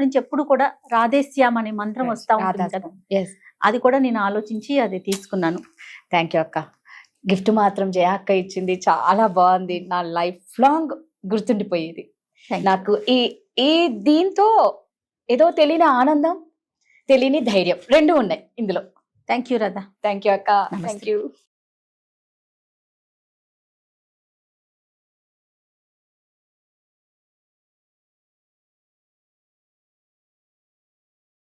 నుంచి ఎప్పుడు కూడా రాధేశ్యామ్ అనే మంత్రం వస్తా ఉంటుంది కదా. అది కూడా నేను ఆలోచించి అది తీసుకున్నాను. థ్యాంక్ యూ అక్క. గిఫ్ట్ మాత్రం జయ అక్క ఇచ్చింది, చాలా బాగుంది. నా లైఫ్ లాంగ్ గుర్తుండిపోయేది. నాకు ఈ దీంతో ఏదో తెలియని ఆనందం, తెలియని ధైర్యం రెండు ఉన్నాయి ఇందులో. Thank you Radha. Thank you అక్క. నమస్తే. Thank you.